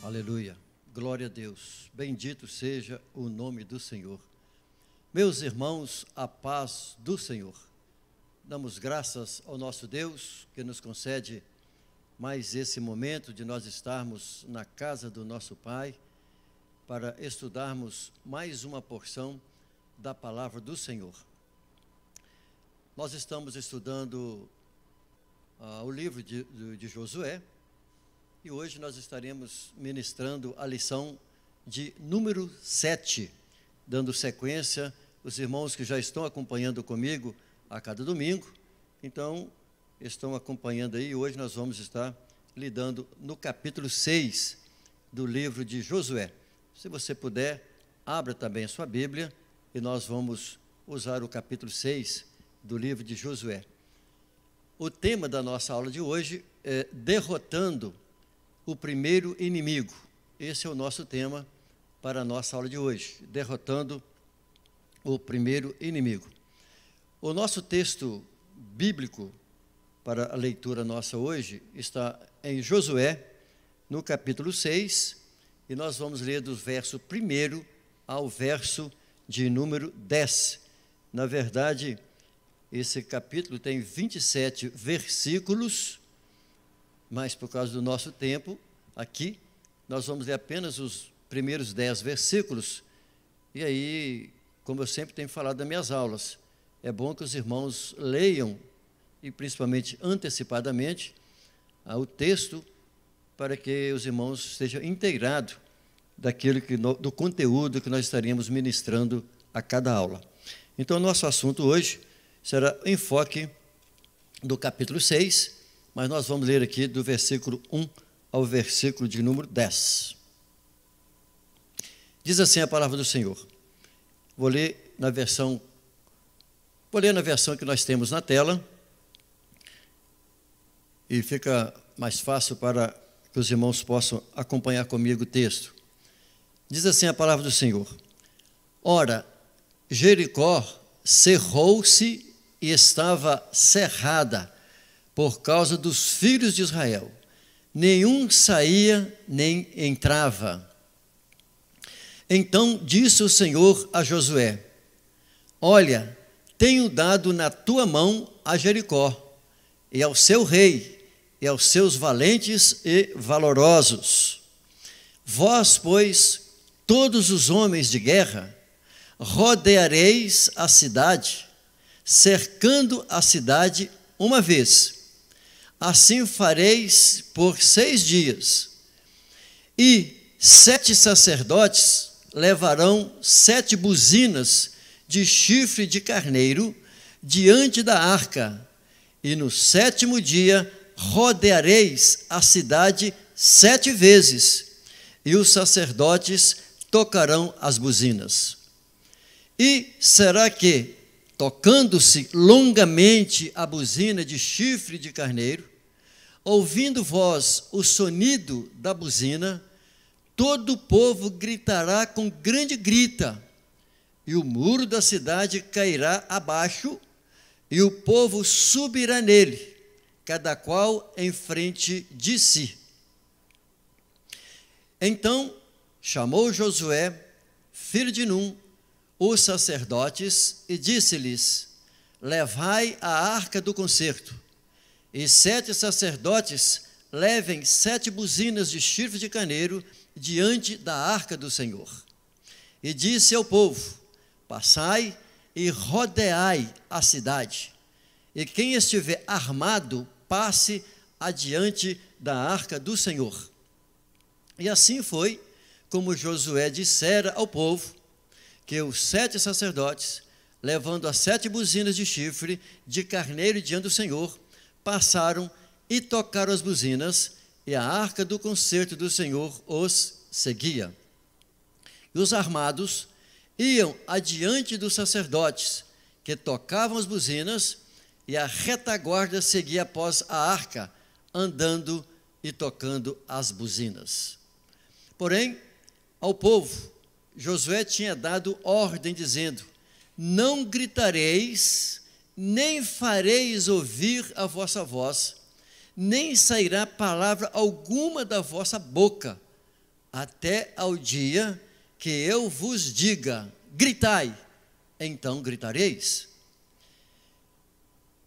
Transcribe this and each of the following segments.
Aleluia, glória a Deus, bendito seja o nome do Senhor. Meus irmãos, a paz do Senhor. Damos graças ao nosso Deus que nos concede mais esse momento de nós estarmos na casa do nosso Pai para estudarmos mais uma porção da palavra do Senhor. Nós estamos estudando o livro de Josué. E hoje nós estaremos ministrando a lição de número 7, dando sequência os irmãos que já estão acompanhando comigo a cada domingo. Então, estão acompanhando aí, e hoje nós vamos estar lidando no capítulo 6 do livro de Josué. Se você puder, abra também a sua Bíblia e nós vamos usar o capítulo 6 do livro de Josué. O tema da nossa aula de hoje é derrotando o primeiro inimigo. Esse é o nosso tema para a nossa aula de hoje, derrotando o primeiro inimigo. O nosso texto bíblico para a leitura nossa hoje está em Josué, no capítulo 6, e nós vamos ler do verso 1 ao verso de número 10. Na verdade, esse capítulo tem 27 versículos, mas por causa do nosso tempo, aqui, nós vamos ler apenas os primeiros 10 versículos, e aí, como eu sempre tenho falado nas minhas aulas, é bom que os irmãos leiam, e principalmente antecipadamente, o texto, para que os irmãos estejam inteirados do conteúdo que nós estaríamos ministrando a cada aula. Então, nosso assunto hoje será o enfoque do capítulo 6, mas nós vamos ler aqui do versículo 1 ao versículo de número 10. Diz assim a palavra do Senhor. Vou ler na versão que nós temos na tela, e fica mais fácil para que os irmãos possam acompanhar comigo o texto. Diz assim a palavra do Senhor. Ora, Jericó cerrou-se e estava cerrada por causa dos filhos de Israel. Nenhum saía nem entrava. Então disse o Senhor a Josué: olha, tenho dado na tua mão a Jericó, e ao seu rei, e aos seus valentes e valorosos. Vós, pois, todos os homens de guerra, rodeareis a cidade, cercando a cidade uma vez. Assim fareis por 6 dias. E 7 sacerdotes levarão 7 buzinas de chifre de carneiro diante da arca. E no 7º dia rodeareis a cidade 7 vezes, e os sacerdotes tocarão as buzinas. E será que, tocando-se longamente a buzina de chifre de carneiro, ouvindo vós o sonido da buzina, todo o povo gritará com grande grita, e o muro da cidade cairá abaixo, e o povo subirá nele, cada qual em frente de si. Então chamou Josué, filho de Num, os sacerdotes, e disse-lhes: levai a arca do concerto, e 7 sacerdotes levem 7 buzinas de chifre de carneiro diante da arca do Senhor. E disse ao povo: passai e rodeai a cidade, e quem estiver armado, passe adiante da arca do Senhor. E assim foi como Josué dissera ao povo, que os 7 sacerdotes, levando as 7 buzinas de chifre de carneiro diante do Senhor, passaram e tocaram as buzinas, e a arca do concerto do Senhor os seguia. E os armados iam adiante dos sacerdotes, que tocavam as buzinas, e a retaguarda seguia após a arca, andando e tocando as buzinas. Porém, ao povo, Josué tinha dado ordem, dizendo: não gritareis, nem fareis ouvir a vossa voz, nem sairá palavra alguma da vossa boca, até ao dia que eu vos diga: gritai, então gritareis.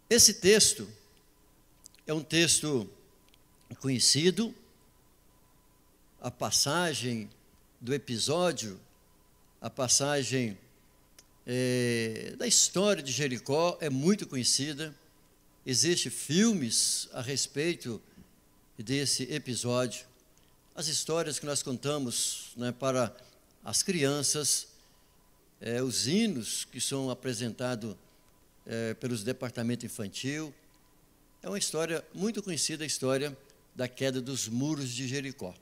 Esse texto é um texto conhecido, a passagem do episódio, a passagem da história de Jericó é muito conhecida. Existem filmes a respeito desse episódio. As histórias que nós contamos, né, para as crianças, os hinos que são apresentados pelos departamentos infantil. É uma história muito conhecida, a história da queda dos muros de Jericó.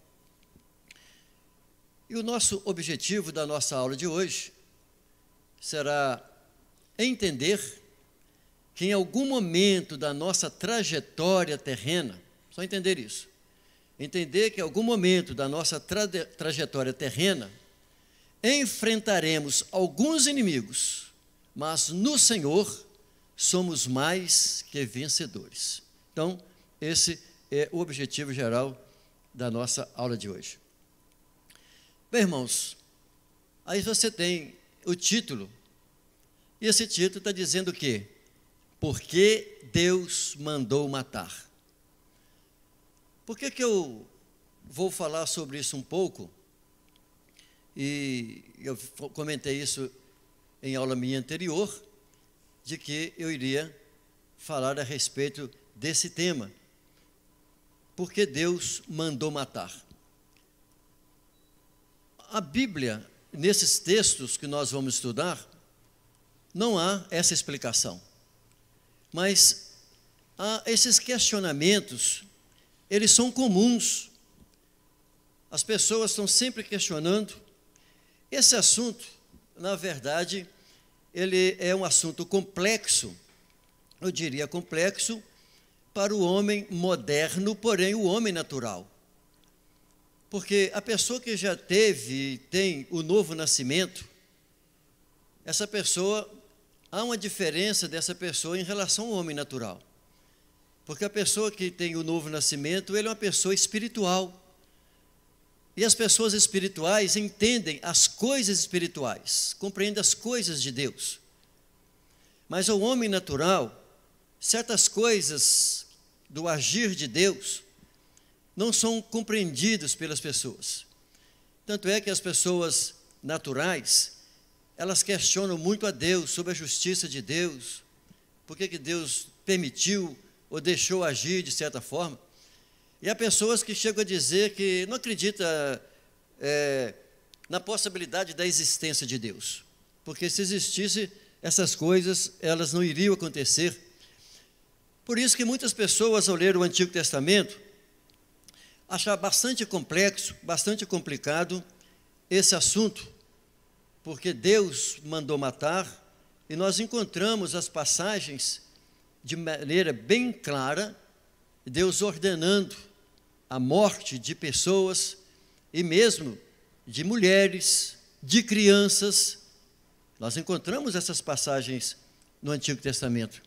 E o nosso objetivo da nossa aula de hoje será entender que em algum momento da nossa trajetória terrena, só entender isso, entender que em algum momento da nossa trajetória terrena, enfrentaremos alguns inimigos, mas no Senhor somos mais que vencedores. Então, esse é o objetivo geral da nossa aula de hoje. Bem, irmãos, aí você tem o título, e esse título está dizendo o quê? Por que Deus mandou matar? Por que eu vou falar sobre isso um pouco? E eu comentei isso em aula minha anterior, de que eu iria falar a respeito desse tema. Por que Deus mandou matar? A Bíblia, nesses textos que nós vamos estudar, não há essa explicação. Mas esses questionamentos, eles são comuns. As pessoas estão sempre questionando. Esse assunto, na verdade, ele é um assunto complexo, eu diria complexo, para o homem moderno, porém o homem natural. Porque a pessoa que já teve e tem o novo nascimento, essa pessoa, há uma diferença dessa pessoa em relação ao homem natural. Porque a pessoa que tem o novo nascimento, ele é uma pessoa espiritual. E as pessoas espirituais entendem as coisas espirituais, compreendem as coisas de Deus. Mas o homem natural, certas coisas do agir de Deus não são compreendidas pelas pessoas. Tanto é que as pessoas naturais, elas questionam muito a Deus sobre a justiça de Deus, por que Deus permitiu ou deixou agir de certa forma. E há pessoas que chegam a dizer que não acreditam na possibilidade da existência de Deus, porque se existisse essas coisas, elas não iriam acontecer. Por isso que muitas pessoas, ao ler o Antigo Testamento, acham bastante complexo, bastante complicado esse assunto, porque Deus mandou matar, e nós encontramos as passagens de maneira bem clara, Deus ordenando a morte de pessoas, e mesmo de mulheres, de crianças. Nós encontramos essas passagens no Antigo Testamento.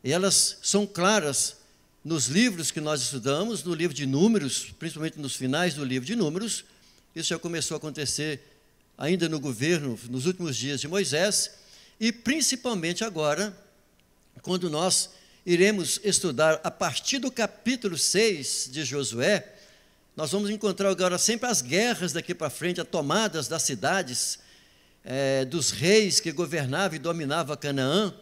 E elas são claras nos livros que nós estudamos, no livro de Números, principalmente nos finais do livro de Números. Isso já começou a acontecer ainda no governo, nos últimos dias de Moisés, e principalmente agora, quando nós iremos estudar a partir do capítulo 6 de Josué, nós vamos encontrar agora sempre as guerras daqui para frente, as tomadas das cidades, dos reis que governavam e dominavam Canaã.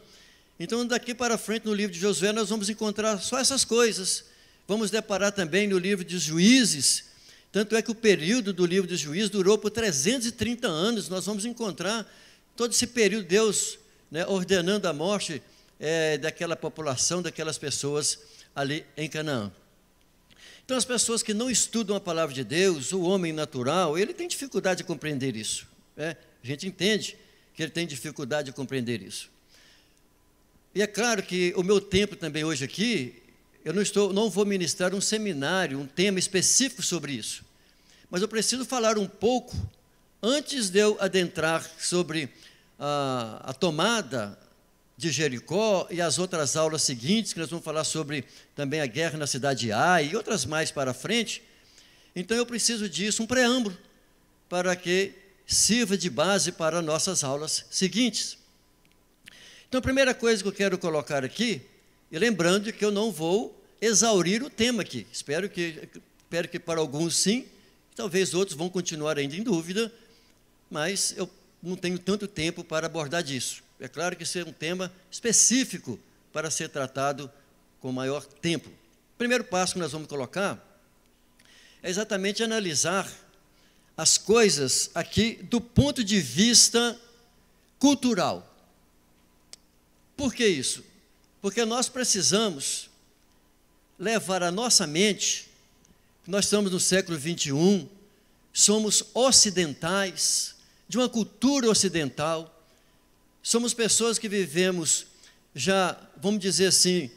Então, daqui para frente, no livro de Josué, nós vamos encontrar só essas coisas. Vamos deparar também no livro de Juízes. Tanto é que o período do livro de Juízes durou por 330 anos. Nós vamos encontrar todo esse período, Deus, né, ordenando a morte daquela população, daquelas pessoas ali em Canaã. Então, as pessoas que não estudam a palavra de Deus, o homem natural, ele tem dificuldade de compreender isso. A gente entende que ele tem dificuldade de compreender isso. E é claro que o meu tempo também hoje aqui, eu não vou ministrar um seminário, um tema específico sobre isso. Mas eu preciso falar um pouco, antes de eu adentrar sobre a tomada de Jericó e as outras aulas seguintes, que nós vamos falar sobre também a guerra na cidade de Ai e outras mais para frente. Então eu preciso disso, um preâmbulo, para que sirva de base para nossas aulas seguintes. Então, a primeira coisa que eu quero colocar aqui, e lembrando que eu não vou exaurir o tema aqui, espero que para alguns sim, talvez outros vão continuar ainda em dúvida, mas eu não tenho tanto tempo para abordar disso. É claro que isso é um tema específico para ser tratado com maior tempo. O primeiro passo que nós vamos colocar é exatamente analisar as coisas aqui do ponto de vista cultural. Por que isso? Porque nós precisamos levar a nossa mente, nós estamos no século 21, somos ocidentais, de uma cultura ocidental, somos pessoas que vivemos já, vamos dizer assim,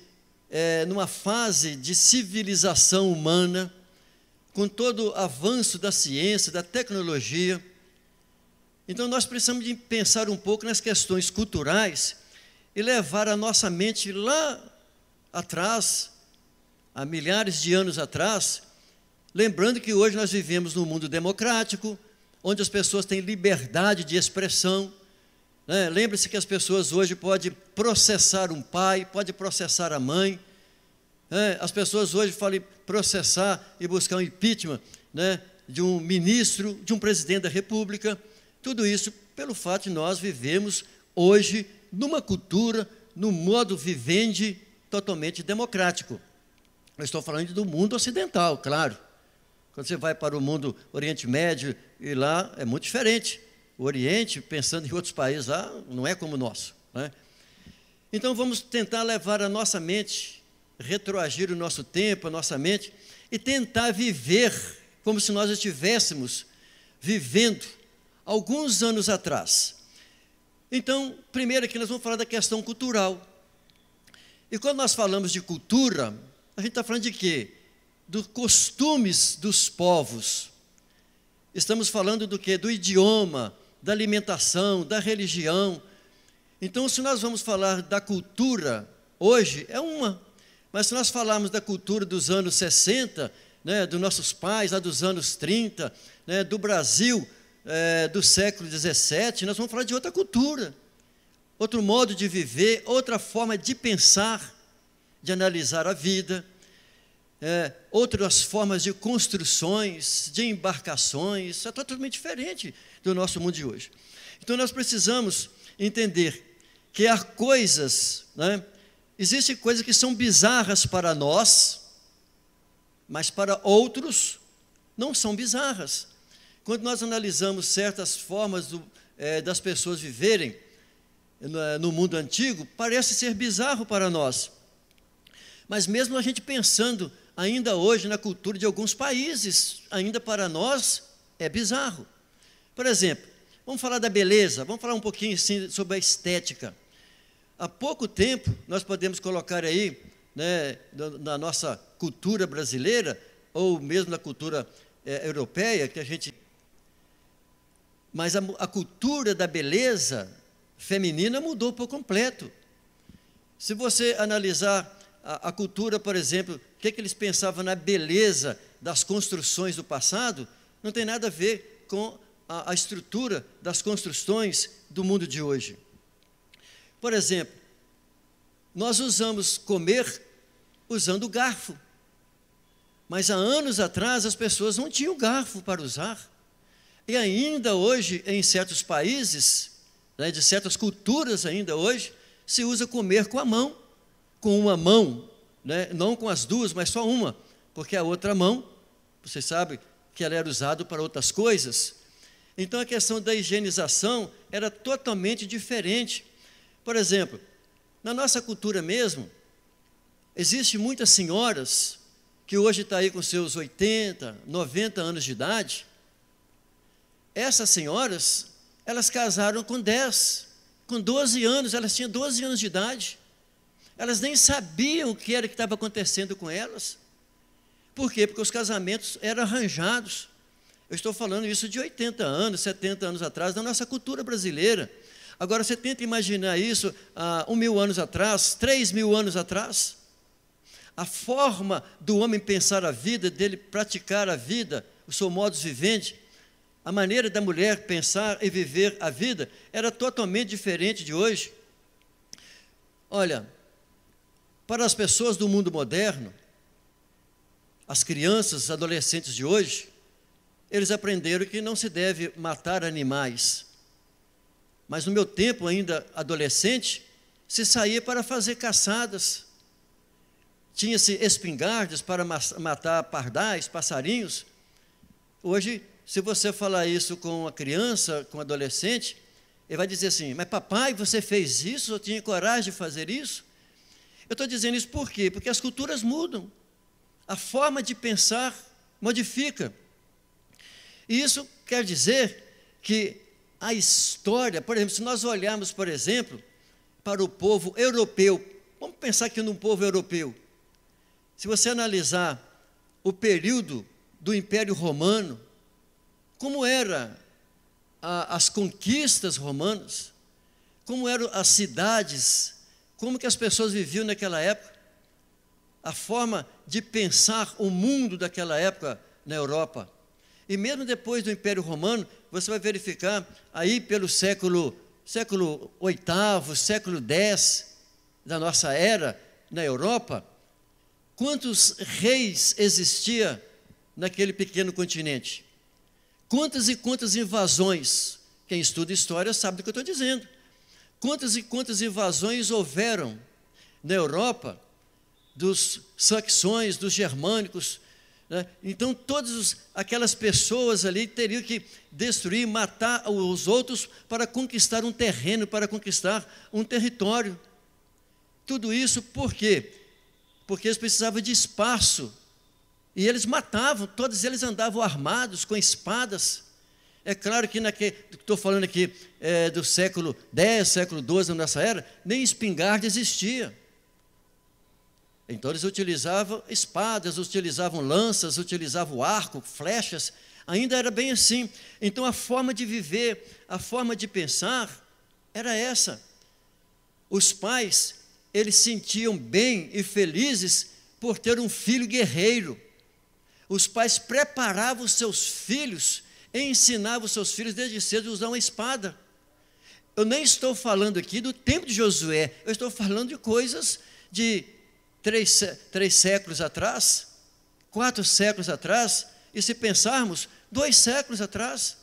numa fase de civilização humana, com todo o avanço da ciência, da tecnologia. Então nós precisamos de pensar um pouco nas questões culturais, e levar a nossa mente lá atrás, há milhares de anos atrás, lembrando que hoje nós vivemos num mundo democrático, onde as pessoas têm liberdade de expressão. Lembre-se que as pessoas hoje podem processar um pai, podem processar a mãe. As pessoas hoje podem processar e buscar um impeachment, de um ministro, de um presidente da República. Tudo isso pelo fato de nós vivemos hoje numa cultura, num modo vivendi totalmente democrático. Eu estou falando do mundo ocidental, claro. Quando você vai para o mundo Oriente Médio, e lá é muito diferente. O Oriente, pensando em outros países lá, não é como o nosso. Então, vamos tentar levar a nossa mente, retroagir o nosso tempo, a nossa mente, e tentar viver como se nós estivéssemos vivendo alguns anos atrás. Então, primeiro aqui nós vamos falar da questão cultural. E quando nós falamos de cultura, a gente está falando de quê? Dos costumes dos povos. Estamos falando do quê? Do idioma, da alimentação, da religião. Então, se nós vamos falar da cultura, hoje é uma. Mas se nós falarmos da cultura dos anos 60, dos nossos pais, lá dos anos 30, do Brasil, do século 17, nós vamos falar de outra cultura, outro modo de viver, outra forma de pensar, de analisar a vida, outras formas de construções, de embarcações, é totalmente diferente do nosso mundo de hoje. Então nós precisamos entender que há coisas, existem coisas que são bizarras para nós, mas para outros não são bizarras. Quando nós analisamos certas formas das pessoas viverem no mundo antigo, parece ser bizarro para nós. Mas mesmo a gente pensando ainda hoje na cultura de alguns países, ainda para nós é bizarro. Por exemplo, vamos falar da beleza, vamos falar um pouquinho assim, sobre a estética. Há pouco tempo, nós podemos colocar aí, na nossa cultura brasileira, ou mesmo na cultura europeia, que a gente... Mas a cultura da beleza feminina mudou por completo. Se você analisar a cultura, por exemplo, o que eles pensavam na beleza das construções do passado, não tem nada a ver com a estrutura das construções do mundo de hoje. Por exemplo, nós usamos comer usando garfo, mas há anos atrás as pessoas não tinham garfo para usar, e ainda hoje, em certos países, né, de certas culturas ainda hoje, se usa comer com a mão, com uma mão, né, não com as duas, mas só uma, porque a outra mão, você sabe que ela era usada para outras coisas. Então a questão da higienização era totalmente diferente. Por exemplo, na nossa cultura mesmo, existem muitas senhoras que hoje estão aí com seus 80, 90 anos de idade. Essas senhoras, elas casaram com 10, com 12 anos, elas tinham 12 anos de idade. Elas nem sabiam o que era que estava acontecendo com elas. Por quê? Porque os casamentos eram arranjados. Eu estou falando isso de 80 anos, 70 anos atrás, da nossa cultura brasileira. Agora, você tenta imaginar isso há 1.000 anos atrás, 3.000 anos atrás. A forma do homem pensar a vida, dele praticar a vida, o seu modus vivendi, a maneira da mulher pensar e viver a vida, era totalmente diferente de hoje. Olha, para as pessoas do mundo moderno, as crianças, os adolescentes de hoje, eles aprenderam que não se deve matar animais. Mas no meu tempo, ainda adolescente, se saía para fazer caçadas. Tinha-se espingardas para matar pardais, passarinhos. Hoje, se você falar isso com uma criança, com um adolescente, ele vai dizer assim, mas papai, você fez isso? Eu tinha coragem de fazer isso? Eu estou dizendo isso por quê? Porque as culturas mudam. A forma de pensar modifica. E isso quer dizer que a história, por exemplo, se nós olharmos, por exemplo, para o povo europeu, vamos pensar aqui num povo europeu. Se você analisar o período do Império Romano, como eram as conquistas romanas, como eram as cidades, como que as pessoas viviam naquela época, a forma de pensar o mundo daquela época na Europa. E mesmo depois do Império Romano, você vai verificar aí pelo século VIII, século X da nossa era na Europa, quantos reis existia naquele pequeno continente? Quantas e quantas invasões? Quem estuda história sabe do que eu estou dizendo. Quantas e quantas invasões houveram na Europa, dos saxões, dos germânicos, né? Então, todas aquelas pessoas ali teriam que destruir, matar os outros para conquistar um terreno, para conquistar um território. Tudo isso por quê? Porque eles precisavam de espaço. E eles matavam, todos eles andavam armados com espadas. É claro que estou falando aqui do século X, século XII, nessa era, nem espingarda existia. Então eles utilizavam espadas, utilizavam lanças, utilizavam arco, flechas, ainda era bem assim. Então a forma de viver, a forma de pensar era essa. Os pais, eles se sentiam bem e felizes por ter um filho guerreiro. Os pais preparavam os seus filhos, ensinavam os seus filhos desde cedo a usar uma espada. Eu nem estou falando aqui do tempo de Josué, eu estou falando de coisas de 3 séculos atrás, 4 séculos atrás, e se pensarmos, 2 séculos atrás.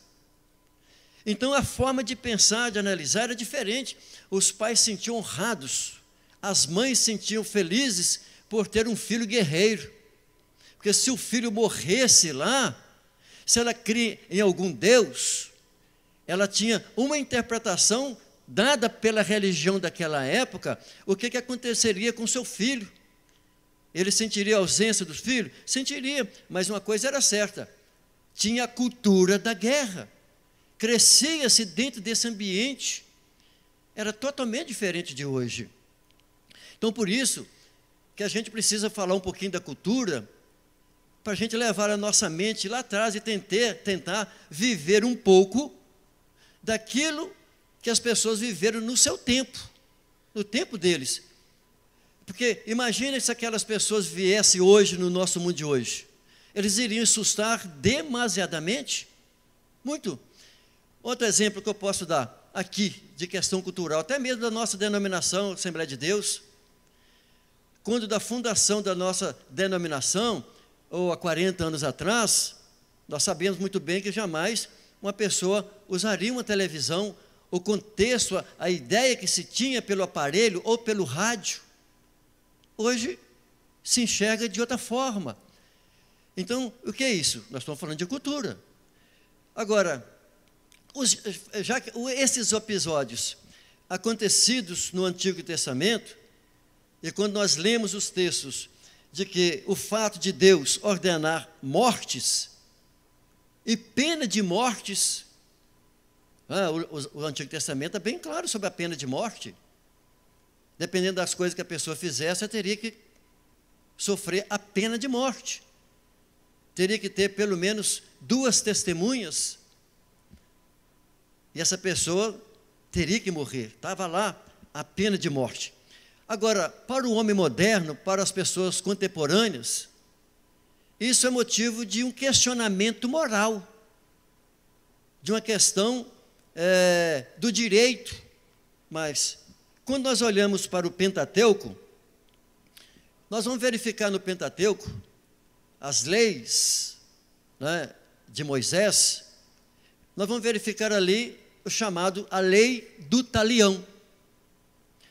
Então a forma de pensar, de analisar era diferente. Os pais se sentiam honrados, as mães se sentiam felizes por ter um filho guerreiro. Porque se o filho morresse lá, se ela cria em algum Deus, ela tinha uma interpretação dada pela religião daquela época, o que aconteceria com seu filho. Ele sentiria a ausência do filho? Sentiria, mas uma coisa era certa, tinha a cultura da guerra, crescia-se dentro desse ambiente, era totalmente diferente de hoje. Então, por isso, que a gente precisa falar um pouquinho da cultura, para a gente levar a nossa mente lá atrás e tentar viver um pouco daquilo que as pessoas viveram no seu tempo, no tempo deles. Porque imagina se aquelas pessoas viessem hoje no nosso mundo de hoje. Eles iriam assustar demasiadamente? Muito. Outro exemplo que eu posso dar aqui, de questão cultural, até mesmo da nossa denominação, Assembleia de Deus. Quando da fundação da nossa denominação, ou há 40 anos atrás, nós sabemos muito bem que jamais uma pessoa usaria uma televisão, o contexto, a ideia que se tinha pelo aparelho ou pelo rádio. Hoje se enxerga de outra forma. Então, o que é isso? Nós estamos falando de cultura. Agora, já que esses episódios acontecidos no Antigo Testamento, e quando nós lemos os textos de que o fato de Deus ordenar mortes e pena de mortes, o Antigo Testamento é bem claro sobre a pena de morte. Dependendo das coisas que a pessoa fizesse, ela teria que sofrer a pena de morte. Teria que ter pelo menos 2 testemunhas. E essa pessoa teria que morrer. Estava lá a pena de morte. Agora, para o homem moderno, para as pessoas contemporâneas, isso é motivo de um questionamento moral, de uma questão do direito. Mas, quando nós olhamos para o Pentateuco, nós vamos verificar no Pentateuco as leis, né, de Moisés. Nós vamos verificar ali o chamado a lei do talião.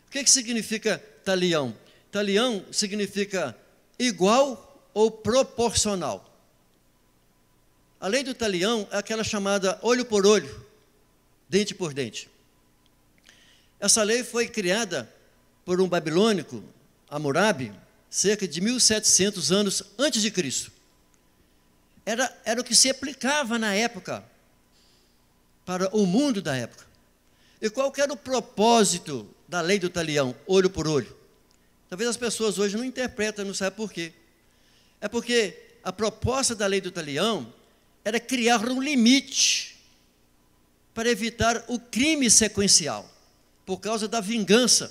O que significa talião? Talião significa igual ou proporcional. A lei do talião é aquela chamada olho por olho, dente por dente. Essa lei foi criada por um babilônico, Hammurabi, cerca de 1700 anos antes de Cristo. Era o que se aplicava na época, para o mundo da época. E qual que era o propósito da lei do talião, olho por olho? Talvez as pessoas hoje não interpretam, não sabem por quê. É porque a proposta da lei do talião era criar um limite para evitar o crime sequencial, por causa da vingança.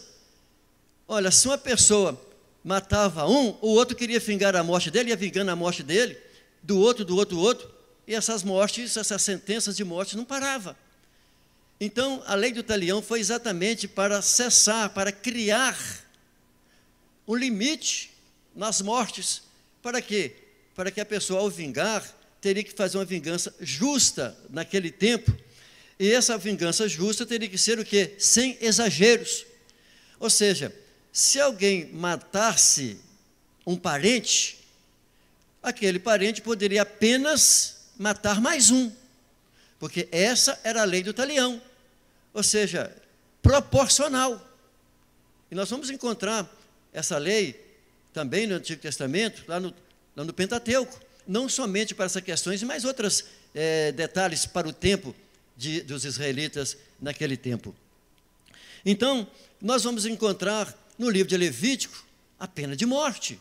Olha, se uma pessoa matava um, o outro queria vingar a morte dele, ia vingando a morte dele, do outro, e essas mortes, essas sentenças de morte não paravam. Então, a lei do talião foi exatamente para cessar, para criar um limite nas mortes. Para quê? Para que a pessoa, ao vingar, teria que fazer uma vingança justa naquele tempo. E essa vingança justa teria que ser o quê? Sem exageros. Ou seja, se alguém matasse um parente, aquele parente poderia apenas matar mais um, porque essa era a lei do talião, ou seja, proporcional. E nós vamos encontrar essa lei também no Antigo Testamento, lá no Pentateuco, não somente para essas questões, mas outros detalhes para o tempo dos israelitas naquele tempo. Então, nós vamos encontrar no livro de Levítico a pena de morte.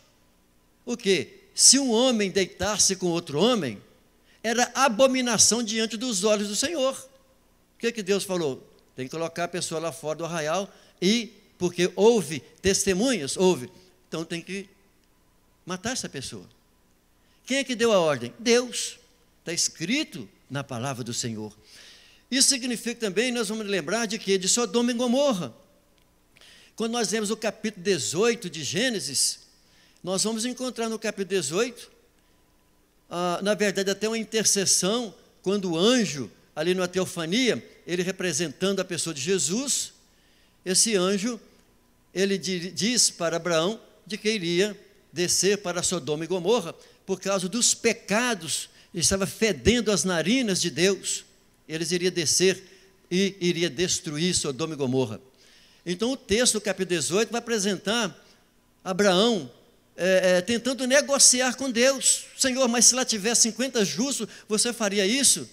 O quê? Se um homem deitar-se com outro homem, era abominação diante dos olhos do Senhor. O que Deus falou? Tem que colocar a pessoa lá fora do arraial, e porque houve testemunhas, então tem que matar essa pessoa. Quem é que deu a ordem? Deus. Está escrito na palavra do Senhor. Isso significa também, nós vamos lembrar de quê? De Sodoma e Gomorra. Quando nós lemos o capítulo 18 de Gênesis, nós vamos encontrar no capítulo 18, na verdade até uma intercessão, quando o anjo, ali na teofania, ele representando a pessoa de Jesus, esse anjo, ele diz para Abraão de que iria descer para Sodoma e Gomorra, por causa dos pecados, ele estava fedendo as narinas de Deus, eles iriam descer e iria destruir Sodoma e Gomorra. Então o texto do capítulo 18 vai apresentar Abraão tentando negociar com Deus. Senhor, mas se lá tivesse 50 justos, você faria isso?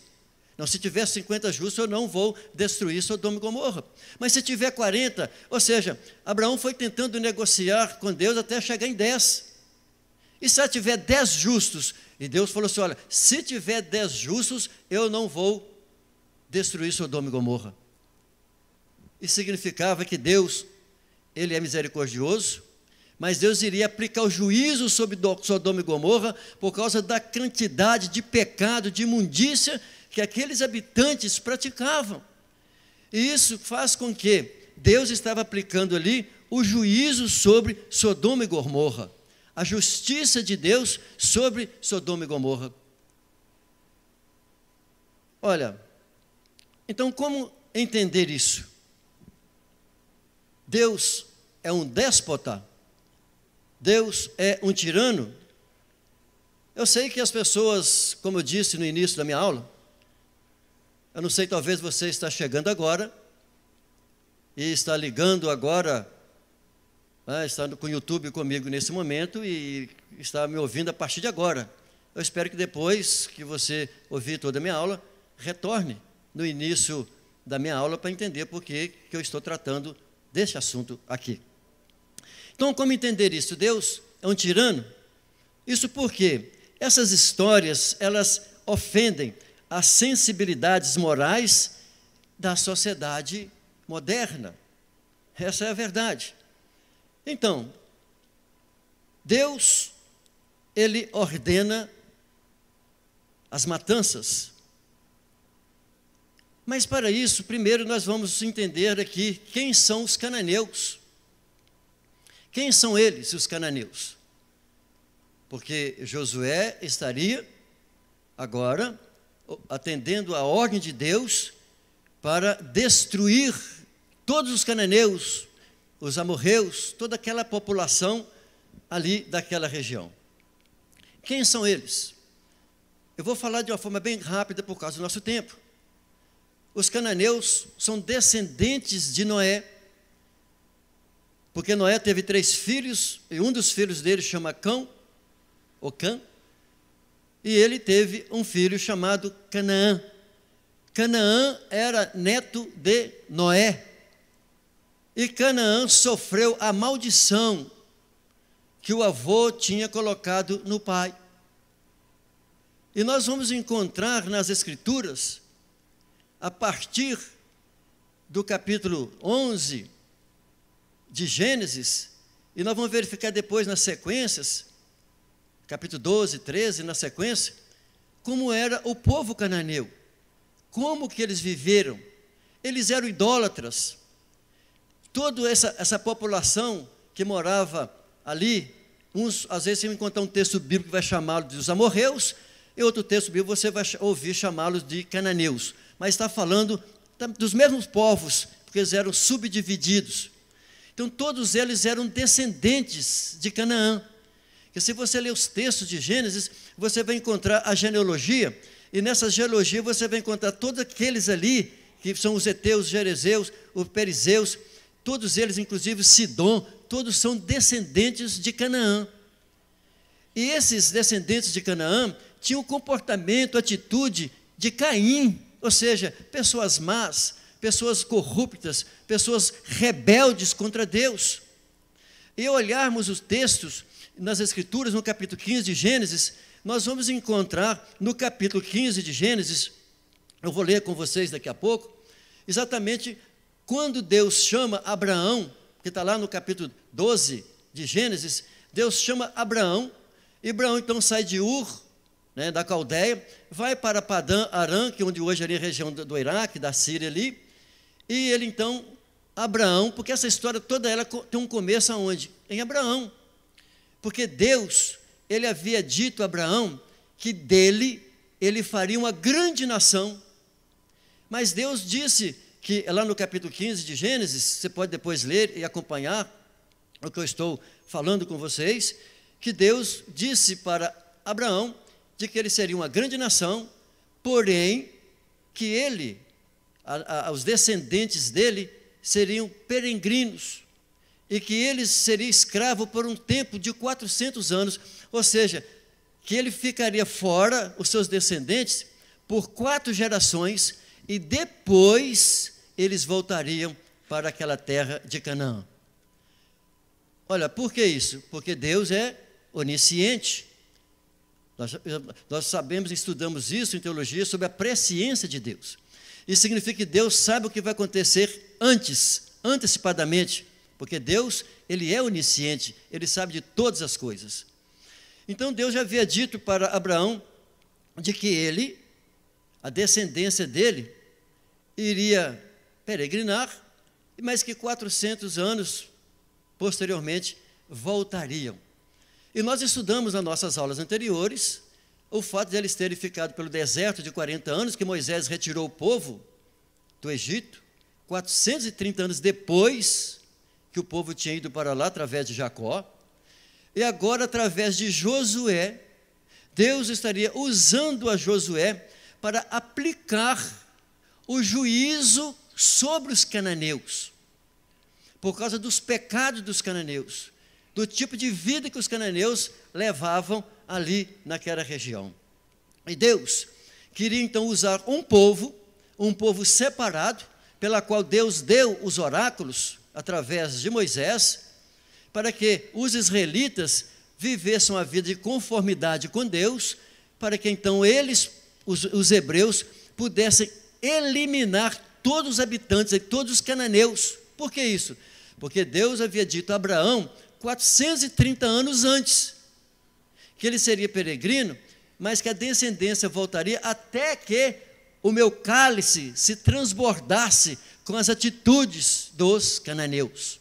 Não, se tiver 50 justos, eu não vou destruir Sodoma e Gomorra. Mas se tiver 40, ou seja, Abraão foi tentando negociar com Deus até chegar em 10. E se lá tiver 10 justos, e Deus falou assim, olha, se tiver 10 justos, eu não vou destruir Sodoma e Gomorra. Isso significava que Deus, Ele é misericordioso, mas Deus iria aplicar o juízo sobre Sodoma e Gomorra por causa da quantidade de pecado, de imundícia que aqueles habitantes praticavam. E isso faz com que Deus estava aplicando ali o juízo sobre Sodoma e Gomorra, a justiça de Deus sobre Sodoma e Gomorra. Olha, então como entender isso? Deus é um déspota? Deus é um tirano? Eu sei que as pessoas, como eu disse no início da minha aula, eu não sei, talvez você está chegando agora e está ligando agora, está com o YouTube comigo nesse momento e está me ouvindo a partir de agora. Eu espero que depois que você ouvir toda a minha aula, retorne no início da minha aula para entender por que eu estou tratando deste assunto aqui. Então, como entender isso? Deus é um tirano? Isso porque essas histórias, elas ofendem as sensibilidades morais da sociedade moderna. Essa é a verdade. Então, Deus, Ele ordena as matanças. Mas para isso, primeiro nós vamos entender aqui quem são os cananeus. Quem são eles, os cananeus? Porque Josué estaria agora atendendo a ordem de Deus para destruir todos os cananeus, os amorreus, toda aquela população ali daquela região. Quem são eles? Eu vou falar de uma forma bem rápida por causa do nosso tempo. Os cananeus são descendentes de Noé, porque Noé teve 3 filhos, e um dos filhos dele chama Cã, e ele teve um filho chamado Canaã. Canaã era neto de Noé, e Canaã sofreu a maldição que o avô tinha colocado no pai. E nós vamos encontrar nas Escrituras, a partir do capítulo 11 de Gênesis, e nós vamos verificar depois nas sequências, capítulo 12, 13, na sequência, como era o povo cananeu, como que eles viveram. Eles eram idólatras. Toda essa população que morava ali, às vezes você vai encontrar um texto bíblico que vai chamá-los de os amorreus, e outro texto bíblico você vai ouvir chamá-los de cananeus. Mas está falando dos mesmos povos, porque eles eram subdivididos. Então, todos eles eram descendentes de Canaã. E se você ler os textos de Gênesis, você vai encontrar a genealogia, e nessa genealogia você vai encontrar todos aqueles ali, que são os heteus, os jerezeus, os perizeus, todos eles, inclusive Sidom, todos são descendentes de Canaã. E esses descendentes de Canaã tinham o comportamento, atitude de Caim, ou seja, pessoas más, pessoas corruptas, pessoas rebeldes contra Deus. E olharmos os textos nas Escrituras, no capítulo 15 de Gênesis, nós vamos encontrar no capítulo 15 de Gênesis, eu vou ler com vocês daqui a pouco, exatamente quando Deus chama Abraão, que está lá no capítulo 12 de Gênesis, Deus chama Abraão, e Abraão então sai de Ur, da Caldeia, vai para Padã Arã, que é onde hoje é a região do Iraque, da Síria ali, e ele então, Abraão, porque essa história toda ela tem um começo aonde? Em Abraão, porque Deus, ele havia dito a Abraão, que dele, ele faria uma grande nação, mas Deus disse, que lá no capítulo 15 de Gênesis, você pode depois ler e acompanhar o que eu estou falando com vocês, que Deus disse para Abraão, de que ele seria uma grande nação, porém, que ele, os descendentes dele, seriam peregrinos, e que eles seriam escravos por um tempo de 400 anos, ou seja, que ele ficaria fora, os seus descendentes, por 4 gerações, e depois eles voltariam para aquela terra de Canaã. Olha, por que isso? Porque Deus é onisciente. Nós sabemos e estudamos isso em teologia sobre a presciência de Deus. Isso significa que Deus sabe o que vai acontecer antecipadamente. porque Deus, Ele é onisciente, Ele sabe de todas as coisas. Então Deus já havia dito para Abraão de que ele, a descendência dele, iria peregrinar, mas que 400 anos posteriormente voltariam. E nós estudamos nas nossas aulas anteriores o fato de eles terem ficado pelo deserto de 40 anos, que Moisés retirou o povo do Egito, 430 anos depois que o povo tinha ido para lá através de Jacó, e agora através de Josué, Deus estaria usando a Josué para aplicar o juízo sobre os cananeus, por causa dos pecados dos cananeus, do tipo de vida que os cananeus levavam ali naquela região. E Deus queria então usar um povo separado, pela qual Deus deu os oráculos através de Moisés, para que os israelitas vivessem uma vida de conformidade com Deus, para que então eles, os hebreus, pudessem eliminar todos os habitantes, todos os cananeus. Por que isso? Porque Deus havia dito a Abraão, 430 anos antes, que ele seria peregrino, mas que a descendência voltaria até que o meu cálice se transbordasse com as atitudes dos cananeus.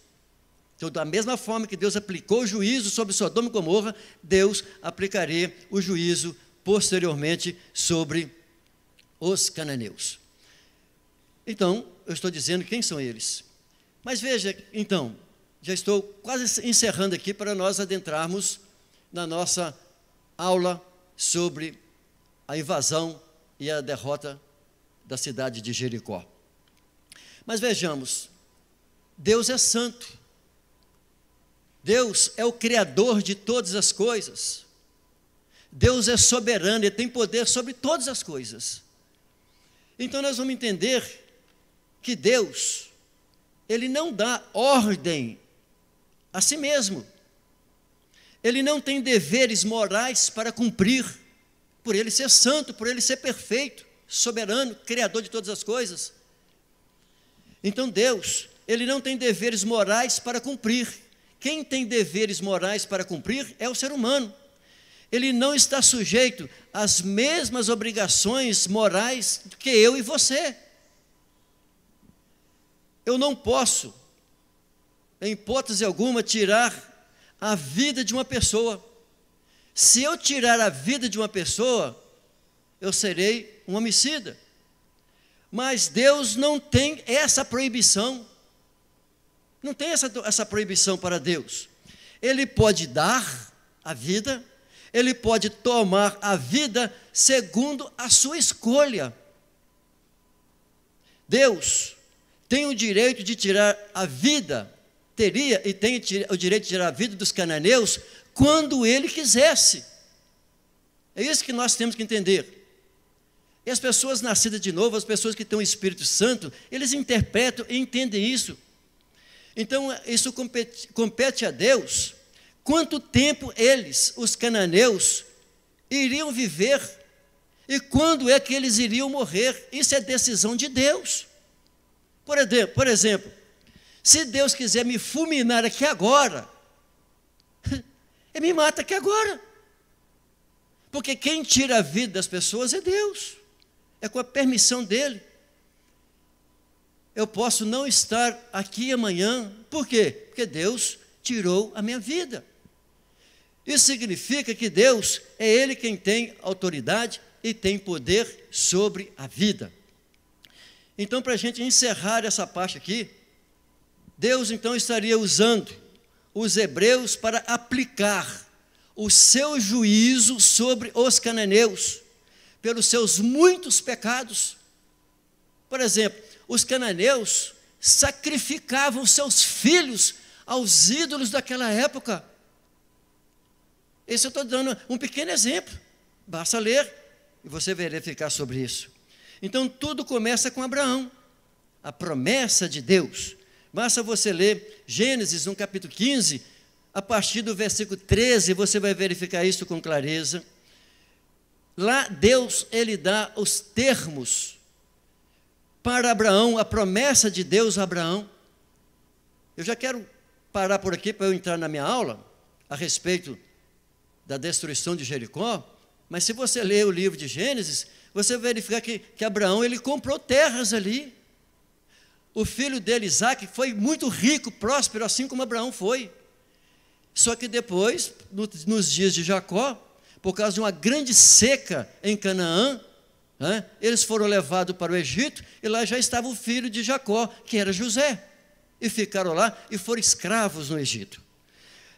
Então, da mesma forma que Deus aplicou o juízo sobre Sodoma e Gomorra, Deus aplicaria o juízo posteriormente sobre os cananeus. Então, eu estou dizendo quem são eles. Mas veja, então, já estou quase encerrando aqui para nós adentrarmos na nossa aula sobre a invasão e a derrota da cidade de Jericó. Mas vejamos, Deus é santo. Deus é o Criador de todas as coisas. Deus é soberano, Ele tem poder sobre todas as coisas. Então nós vamos entender que Deus, Ele não dá ordem a si mesmo. Ele não tem deveres morais para cumprir, por Ele ser santo, por Ele ser perfeito, soberano, Criador de todas as coisas. Então Deus, Ele não tem deveres morais para cumprir. Quem tem deveres morais para cumprir é o ser humano. Ele não está sujeito às mesmas obrigações morais que eu e você. Eu não posso, em hipótese alguma, tirar a vida de uma pessoa. Se eu tirar a vida de uma pessoa, eu serei um homicida. Mas Deus não tem essa proibição. Não tem essa proibição para Deus. Ele pode dar a vida, Ele pode tomar a vida segundo a sua escolha. Deus tem o direito de tirar a vida, teria e tem o direito de tirar a vida dos cananeus quando Ele quisesse. É isso que nós temos que entender. E as pessoas nascidas de novo, as pessoas que têm o Espírito Santo, eles interpretam e entendem isso. Então, isso compete a Deus, quanto tempo eles, os cananeus, iriam viver e quando é que eles iriam morrer. Isso é decisão de Deus. Por exemplo, se Deus quiser me fulminar aqui agora, Ele me mata aqui agora. Porque quem tira a vida das pessoas é Deus, é com a permissão dEle. Eu posso não estar aqui amanhã, por quê? Porque Deus tirou a minha vida. Isso significa que Deus é Ele quem tem autoridade e tem poder sobre a vida. Então, para a gente encerrar essa parte aqui, Deus então estaria usando os hebreus para aplicar o seu juízo sobre os cananeus, pelos seus muitos pecados. Por exemplo, os cananeus sacrificavam seus filhos aos ídolos daquela época. Esse eu estou dando um pequeno exemplo. Basta ler e você verificar sobre isso. Então, tudo começa com Abraão, a promessa de Deus. Basta você ler Gênesis, no capítulo 15, a partir do versículo 13, você vai verificar isso com clareza. Lá, Deus, Ele dá os termos para Abraão, a promessa de Deus a Abraão. Eu já quero parar por aqui para eu entrar na minha aula a respeito da destruição de Jericó, mas se você ler o livro de Gênesis, você vai verificar que Abraão, ele comprou terras ali. O filho dele, Isaque, foi muito rico, próspero, assim como Abraão foi. Só que depois, nos dias de Jacó, por causa de uma grande seca em Canaã, eles foram levados para o Egito, e lá já estava o filho de Jacó, que era José, e ficaram lá e foram escravos no Egito.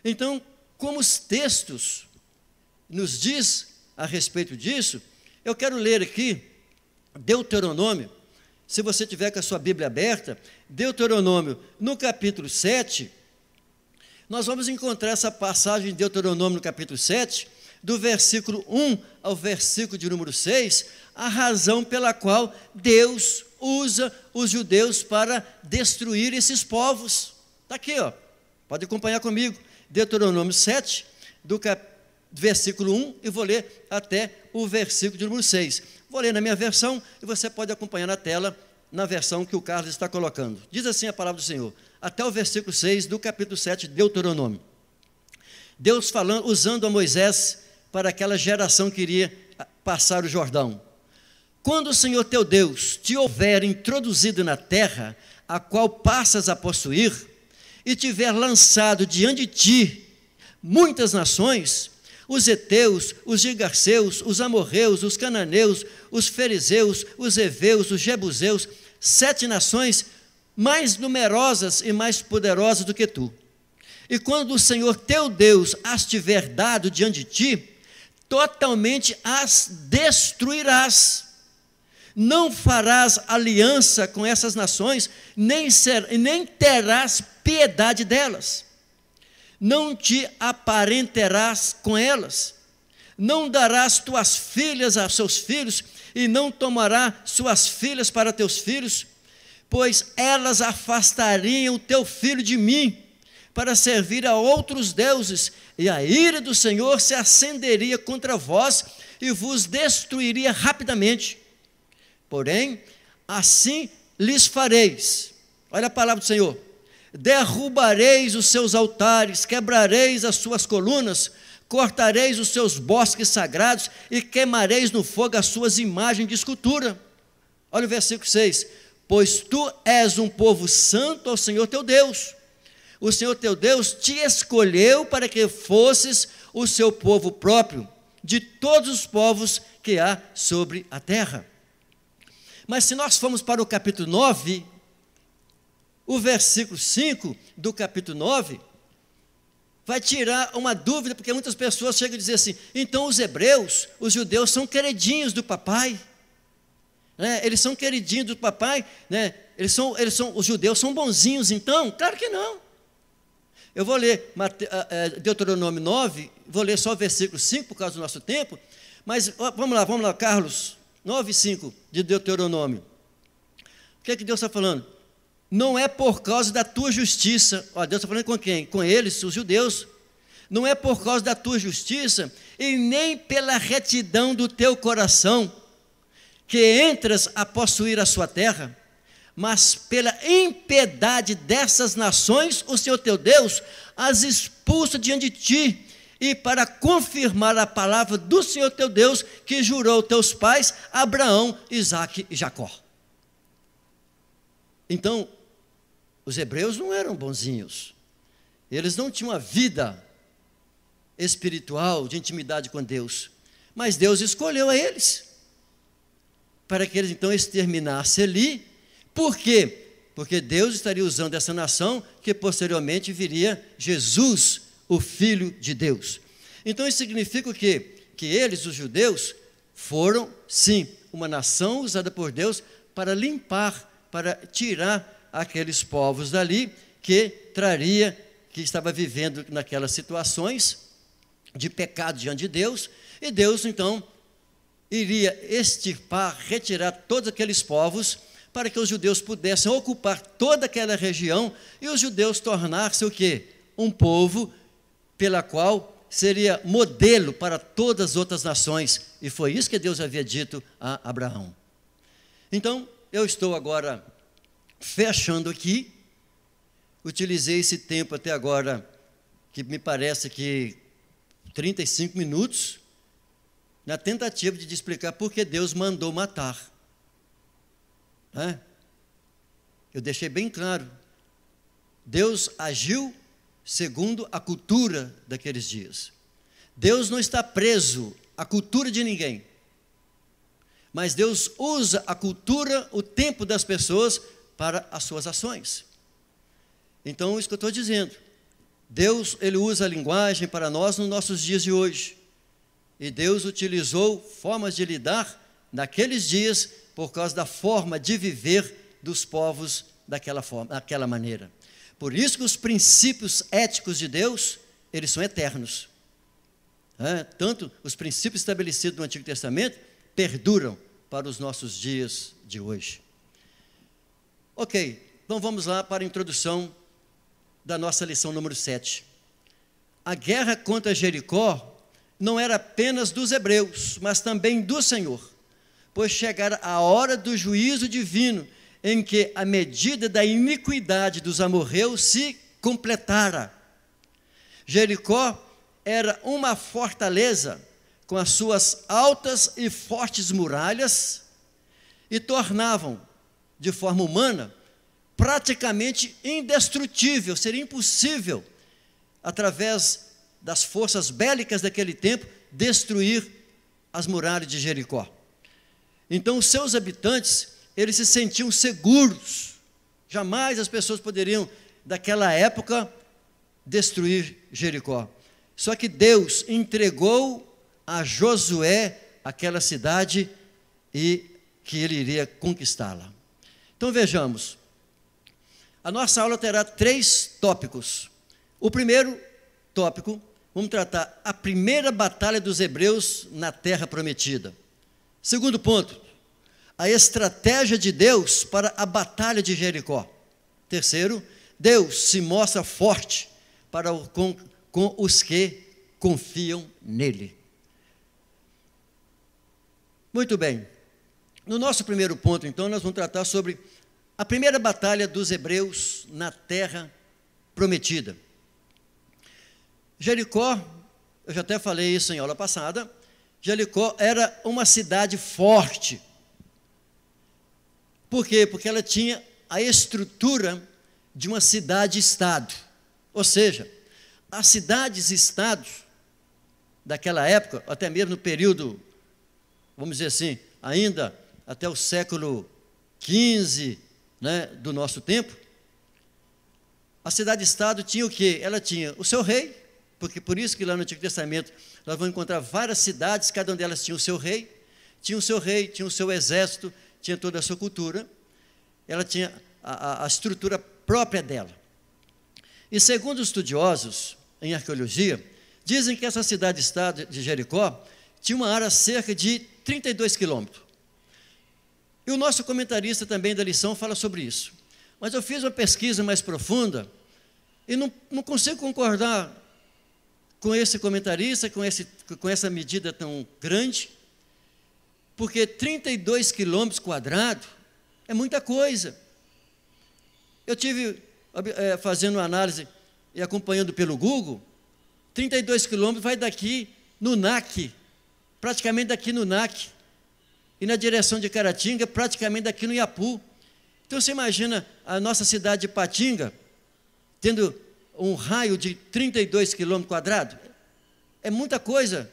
Então, como os textos nos diz a respeito disso, eu quero ler aqui Deuteronômio, se você tiver com a sua Bíblia aberta, Deuteronômio, no capítulo 7, nós vamos encontrar essa passagem de Deuteronômio no capítulo 7, do versículo 1 ao versículo de número 6, a razão pela qual Deus usa os judeus para destruir esses povos. Está aqui, ó, pode acompanhar comigo, Deuteronômio 7, do versículo 1, e vou ler até o versículo de número 6. Vou ler na minha versão, e você pode acompanhar na tela, na versão que o Carlos está colocando. Diz assim a palavra do Senhor, até o versículo 6 do capítulo 7 de Deuteronômio. Deus falando, usando a Moisés para aquela geração que iria passar o Jordão. Quando o Senhor teu Deus te houver introduzido na terra, a qual passas a possuir, e tiver lançado diante de ti muitas nações, os heteus, os gigarceus, os amorreus, os cananeus, os fariseus, os heveus, os jebuseus, 7 nações mais numerosas e mais poderosas do que tu. E quando o Senhor teu Deus as tiver dado diante de ti, totalmente as destruirás. Não farás aliança com essas nações, nem terás piedade delas. Não te aparentarás com elas. Não darás tuas filhas a seus filhos, e não tomarás suas filhas para teus filhos, pois elas afastariam o teu filho de mim, para servir a outros deuses, e a ira do Senhor se acenderia contra vós, e vos destruiria rapidamente. Porém, assim lhes fareis. Olha a palavra do Senhor. Derrubareis os seus altares, quebrareis as suas colunas, cortareis os seus bosques sagrados e queimareis no fogo as suas imagens de escultura. Olha o versículo 6. Pois tu és um povo santo ao Senhor teu Deus. O Senhor teu Deus te escolheu para que fosses o seu povo próprio, de todos os povos que há sobre a terra. Mas se nós formos para o capítulo 9, o versículo 5 do capítulo 9, vai tirar uma dúvida, porque muitas pessoas chegam a dizer assim, então os hebreus, os judeus são queridinhos do papai, né? Eles são queridinhos do papai, né? Os judeus são bonzinhos então? Claro que não. Eu vou ler Deuteronômio 9, vou ler só o versículo 5 por causa do nosso tempo, mas vamos lá, Carlos, 9:5 de Deuteronômio. O que é que Deus está falando? Não é por causa da tua justiça. Ó, Deus está falando com quem? Com eles, os judeus. Não é por causa da tua justiça e nem pela retidão do teu coração que entras a possuir a sua terra, mas pela impiedade dessas nações, o Senhor teu Deus as expulsa diante de ti, e para confirmar a palavra do Senhor teu Deus, que jurou teus pais, Abraão, Isaque e Jacó. Então, os hebreus não eram bonzinhos, eles não tinham uma vida espiritual, de intimidade com Deus, mas Deus escolheu a eles, para que eles então exterminassem ali. Por quê? Porque Deus estaria usando essa nação, que posteriormente viria Jesus, o Filho de Deus. Então isso significa o quê? Que eles, os judeus, foram, sim, uma nação usada por Deus para limpar, para tirar aqueles povos dali, que estava vivendo naquelas situações de pecado diante de Deus, e Deus então iria extirpar, retirar todos aqueles povos, para que os judeus pudessem ocupar toda aquela região, e os judeus tornar-se o quê? Um povo pela qual seria modelo para todas as outras nações, e foi isso que Deus havia dito a Abraão. Então, eu estou agora fechando aqui utilizei esse tempo até agora, que me parece que 35 minutos, na tentativa de explicar por que Deus mandou matar. Eu deixei bem claro, Deus agiu segundo a cultura daqueles dias. Deus não está preso à cultura de ninguém, mas Deus usa a cultura, o tempo das pessoas para as suas ações. Então, isso que eu estou dizendo, Deus, Ele usa a linguagem para nós nos nossos dias de hoje, e Deus utilizou formas de lidar naqueles dias por causa da forma de viver dos povos daquela maneira. Por isso que os princípios éticos de Deus, eles são eternos. Tanto os princípios estabelecidos no Antigo Testamento perduram para os nossos dias de hoje. Ok, então vamos lá para a introdução da nossa lição número 7. A guerra contra Jericó não era apenas dos hebreus, mas também do Senhor, pois chegara a hora do juízo divino, em que a medida da iniquidade dos amorreus se completara. Jericó era uma fortaleza com as suas altas e fortes muralhas, e tornavam, de forma humana, praticamente indestrutível, seria impossível, através das forças bélicas daquele tempo, destruir as muralhas de Jericó. Então, os seus habitantes, eles se sentiam seguros, jamais as pessoas poderiam, daquela época, destruir Jericó. Só que Deus entregou a Josué aquela cidade e que ele iria conquistá-la. Então vejamos, a nossa aula terá 3 tópicos. O primeiro tópico, vamos tratar a primeira batalha dos hebreus na terra prometida. Segundo ponto, a estratégia de Deus para a batalha de Jericó. Terceiro, Deus se mostra forte com os que confiam nele. Muito bem, no nosso primeiro ponto, então, nós vamos tratar sobre a primeira batalha dos hebreus na terra prometida. Jericó, eu já até falei isso em aula passada, Jericó era uma cidade forte. Por quê? Porque ela tinha a estrutura de uma cidade-estado. Ou seja, as cidades-estados daquela época, até mesmo no período, vamos dizer assim, ainda até o século XV, do nosso tempo, a cidade-estado tinha o quê? Ela tinha o seu rei, porque por isso que lá no Antigo Testamento nós vamos encontrar várias cidades, cada uma delas tinha o seu rei, tinha o seu exército, tinha toda a sua cultura, ela tinha a estrutura própria dela. E segundo os estudiosos em arqueologia, dizem que essa cidade-estado de Jericó tinha uma área cerca de 32 quilômetros. E o nosso comentarista também da lição fala sobre isso. Mas eu fiz uma pesquisa mais profunda e não consigo concordar com esse comentarista, com essa medida tão grande, porque 32 quilômetros quadrados é muita coisa. Eu tive fazendo uma análise e acompanhando pelo Google, 32 quilômetros vai daqui no NAC, praticamente daqui no NAC, e na direção de Caratinga, praticamente daqui no Iapu. Então você imagina a nossa cidade de Patinga, tendo um raio de 32 quilômetros quadrados, é muita coisa.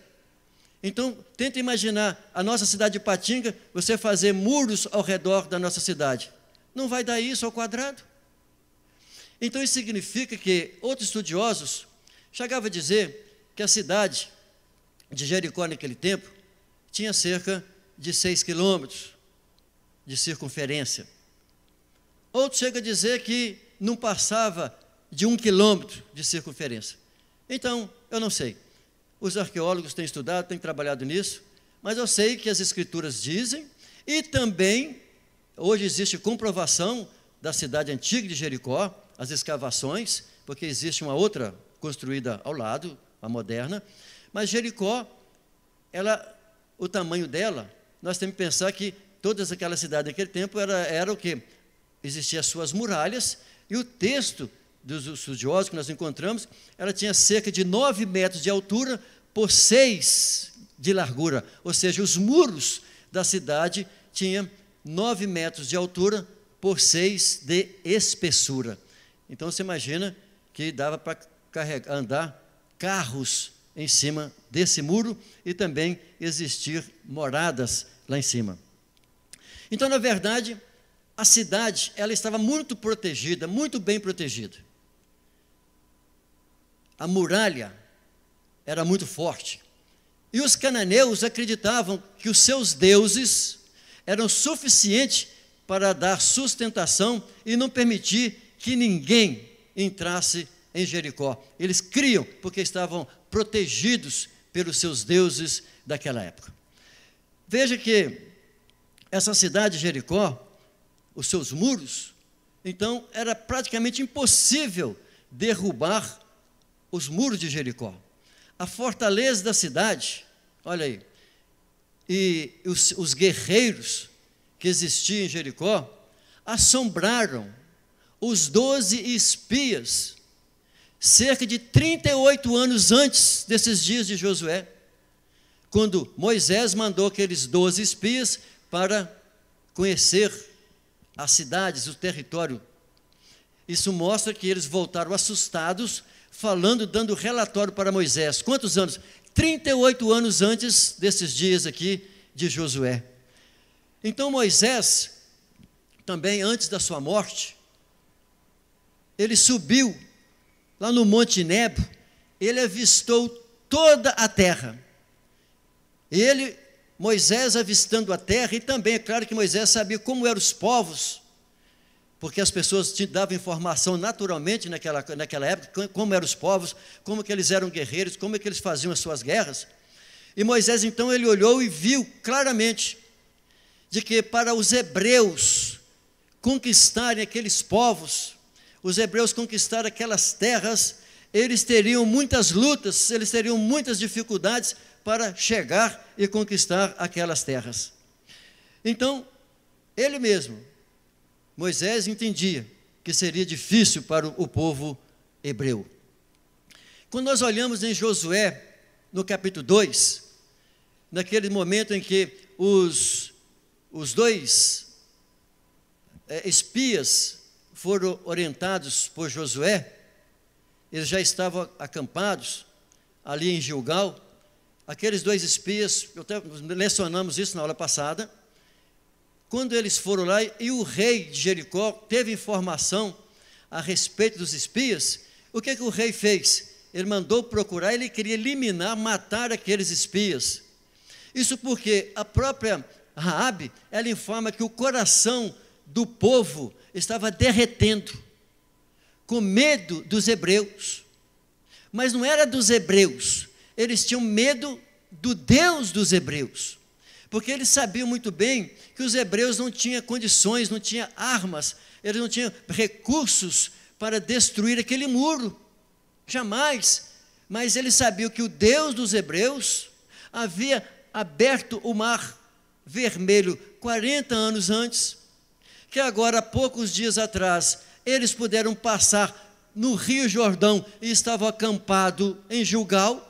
Então, tenta imaginar a nossa cidade de Patinga, você fazer muros ao redor da nossa cidade. Não vai dar isso ao quadrado. Então, isso significa que outros estudiosos chegavam a dizer que a cidade de Jericó, naquele tempo, tinha cerca de 6 quilômetros de circunferência. Outros chegam a dizer que não passava de 1 quilômetro de circunferência. Então, eu não sei. Os arqueólogos têm estudado, têm trabalhado nisso, mas eu sei que as escrituras dizem, e também, hoje existe comprovação da cidade antiga de Jericó, as escavações, porque existe uma outra construída ao lado, a moderna, mas Jericó, o tamanho dela, nós temos que pensar que todas aquelas cidades naquele tempo era o quê? Existiam as suas muralhas, e o texto dos estudiosos que nós encontramos, ela tinha cerca de 9 metros de altura por 6 de largura, ou seja, os muros da cidade tinham 9 metros de altura por 6 de espessura. Então você imagina que dava para andar carros em cima desse muro e também existir moradas lá em cima. Então, na verdade, a cidade ela estava muito protegida, muito bem protegida. A muralha era muito forte. E os cananeus acreditavam que os seus deuses eram suficientes para dar sustentação e não permitir que ninguém entrasse em Jericó. Eles criam porque estavam protegidos pelos seus deuses daquela época. Veja que essa cidade de Jericó, os seus muros, então era praticamente impossível derrubar os muros de Jericó. A fortaleza da cidade, olha aí, e os guerreiros que existiam em Jericó assombraram os 12 espias cerca de 38 anos antes desses dias de Josué, quando Moisés mandou aqueles 12 espias para conhecer as cidades, o território. Isso mostra que eles voltaram assustados, falando, dando relatório para Moisés. Quantos anos? 38 anos antes desses dias aqui de Josué. Então Moisés, também antes da sua morte, ele subiu lá no Monte Nebo, ele avistou toda a terra. Moisés avistando a terra, e também é claro que Moisés sabia como eram os povos, porque as pessoas davam informação naturalmente naquela época, como eram os povos, como que eles eram guerreiros, como é que eles faziam as suas guerras. E Moisés então ele olhou e viu claramente de que para os hebreus conquistarem aqueles povos, os hebreus conquistarem aquelas terras, eles teriam muitas lutas, eles teriam muitas dificuldades para chegar e conquistar aquelas terras. Então, ele mesmo, Moisés, entendia que seria difícil para o povo hebreu. Quando nós olhamos em Josué, no capítulo 2, naquele momento em que os 2 espias foram orientados por Josué, eles já estavam acampados ali em Gilgal. Aqueles 2 espias, até lecionamos isso na aula passada, quando eles foram lá e o rei de Jericó teve informação a respeito dos espias, o que o rei fez? Ele mandou procurar, ele queria eliminar, matar aqueles espias. Isso porque a própria Raabe, ela informa que o coração do povo estava derretendo, com medo dos hebreus. Mas não era dos hebreus, eles tinham medo do Deus dos hebreus, porque eles sabiam muito bem que os hebreus não tinham condições, não tinham armas, eles não tinham recursos para destruir aquele muro, jamais. Mas eles sabiam que o Deus dos hebreus havia aberto o mar vermelho 40 anos antes, que agora, há poucos dias atrás, eles puderam passar no Rio Jordão e estavam acampados em Gilgal.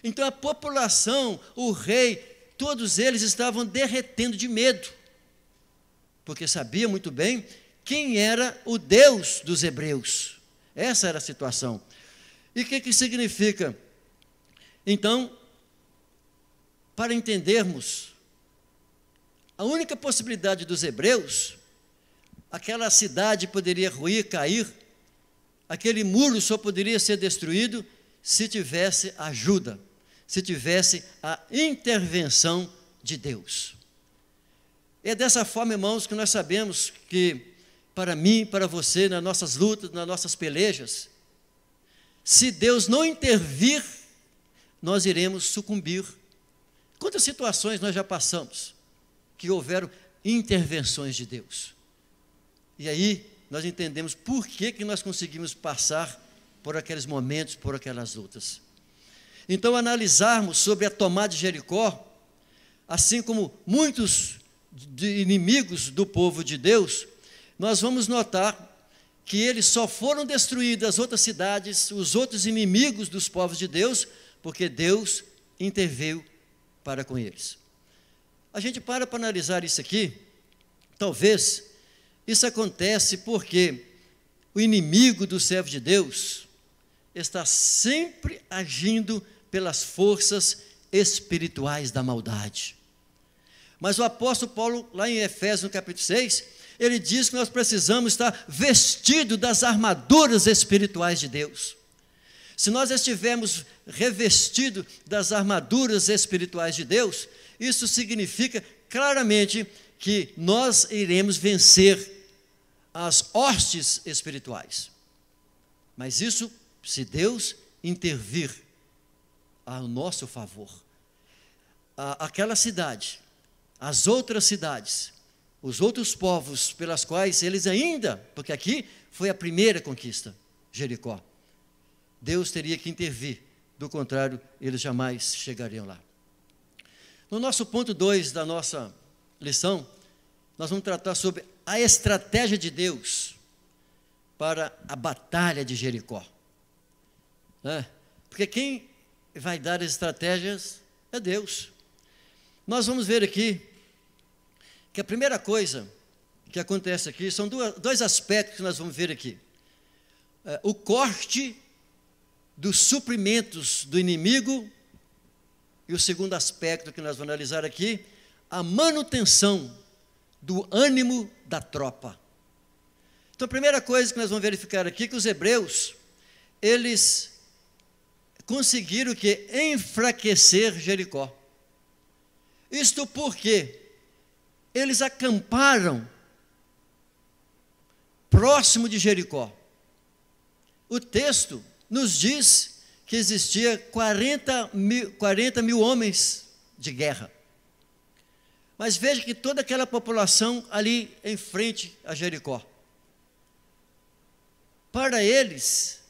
Então a população, o rei, todos eles estavam derretendo de medo, porque sabia muito bem quem era o Deus dos hebreus. Essa era a situação. E o que significa? Então, para entendermos, a única possibilidade dos hebreus, aquela cidade poderia ruir, cair, aquele muro só poderia ser destruído se tivesse ajuda, se tivesse a intervenção de Deus. É dessa forma, irmãos, que nós sabemos que, para mim, para você, nas nossas lutas, nas nossas pelejas, se Deus não intervir, nós iremos sucumbir. Quantas situações nós já passamos que houveram intervenções de Deus? E aí nós entendemos por que nós conseguimos passar por aqueles momentos, por aquelas lutas. Então, analisarmos sobre a tomada de Jericó, assim como muitos inimigos do povo de Deus, nós vamos notar que eles só foram destruídos as outras cidades, os outros inimigos dos povos de Deus, porque Deus interveio para com eles. A gente para analisar isso aqui, talvez isso acontece porque o inimigo do servo de Deus está sempre agindo pelas forças espirituais da maldade. Mas o apóstolo Paulo, lá em Efésios, no capítulo 6, ele diz que nós precisamos estar vestidos das armaduras espirituais de Deus. Se nós estivermos revestidos das armaduras espirituais de Deus, isso significa claramente que nós iremos vencer as hostes espirituais. Mas isso se Deus intervir ao nosso favor. Aquela cidade, as outras cidades, os outros povos pelas quais eles ainda, porque aqui foi a primeira conquista, Jericó, Deus teria que intervir, do contrário, eles jamais chegariam lá. No nosso ponto 2 da nossa lição, nós vamos tratar sobre a estratégia de Deus para a batalha de Jericó. Porque quem vai dar as estratégias é Deus. Nós vamos ver aqui que a primeira coisa que acontece aqui são dois aspectos que nós vamos ver aqui. O corte dos suprimentos do inimigo, e o segundo aspecto que nós vamos analisar aqui, a manutenção do ânimo da tropa. Então, a primeira coisa que nós vamos verificar aqui é que os hebreus, eles conseguiram enfraquecer Jericó. Isto porque eles acamparam próximo de Jericó. O texto nos diz que existia 40 mil homens de guerra. Mas veja que toda aquela população ali em frente a Jericó. Para eles,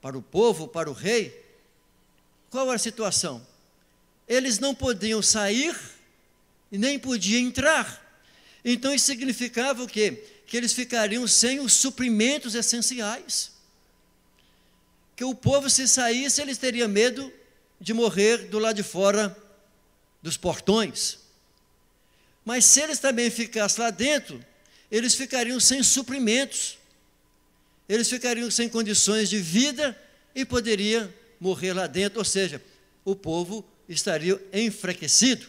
para o povo, para o rei, qual era a situação? Eles não podiam sair e nem podiam entrar. Então isso significava o quê? Que eles ficariam sem os suprimentos essenciais. Que o povo, se saísse, eles teriam medo de morrer do lado de fora dos portões. Mas se eles também ficassem lá dentro, eles ficariam sem suprimentos. Eles ficariam sem condições de vida e poderiam morrer lá dentro, ou seja, o povo estaria enfraquecido.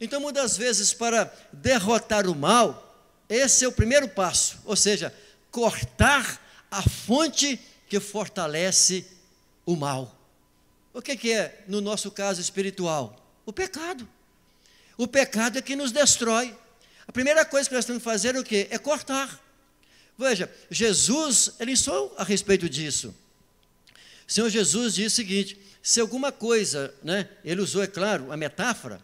Então, muitas vezes, para derrotar o mal, esse é o primeiro passo, ou seja, cortar a fonte que fortalece o mal. O que é, no nosso caso espiritual? O pecado. O pecado é que nos destrói. A primeira coisa que nós temos que fazer é o quê? É cortar. Veja, Jesus, ele ensinou a respeito disso. O Senhor Jesus disse o seguinte: se alguma coisa, ele usou, é claro, a metáfora,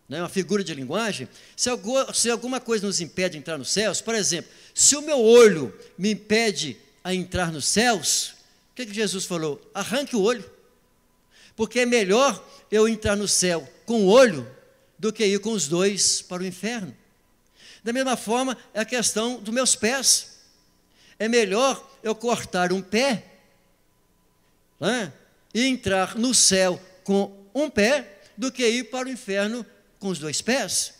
uma figura de linguagem, se alguma coisa nos impede de entrar nos céus, por exemplo, se o meu olho me impede a entrar nos céus, o que Jesus falou? Arranque o olho, porque é melhor eu entrar no céu com o olho do que ir com os dois para o inferno. Da mesma forma, é a questão dos meus pés. É melhor eu cortar um pé e entrar no céu com um pé do que ir para o inferno com os dois pés.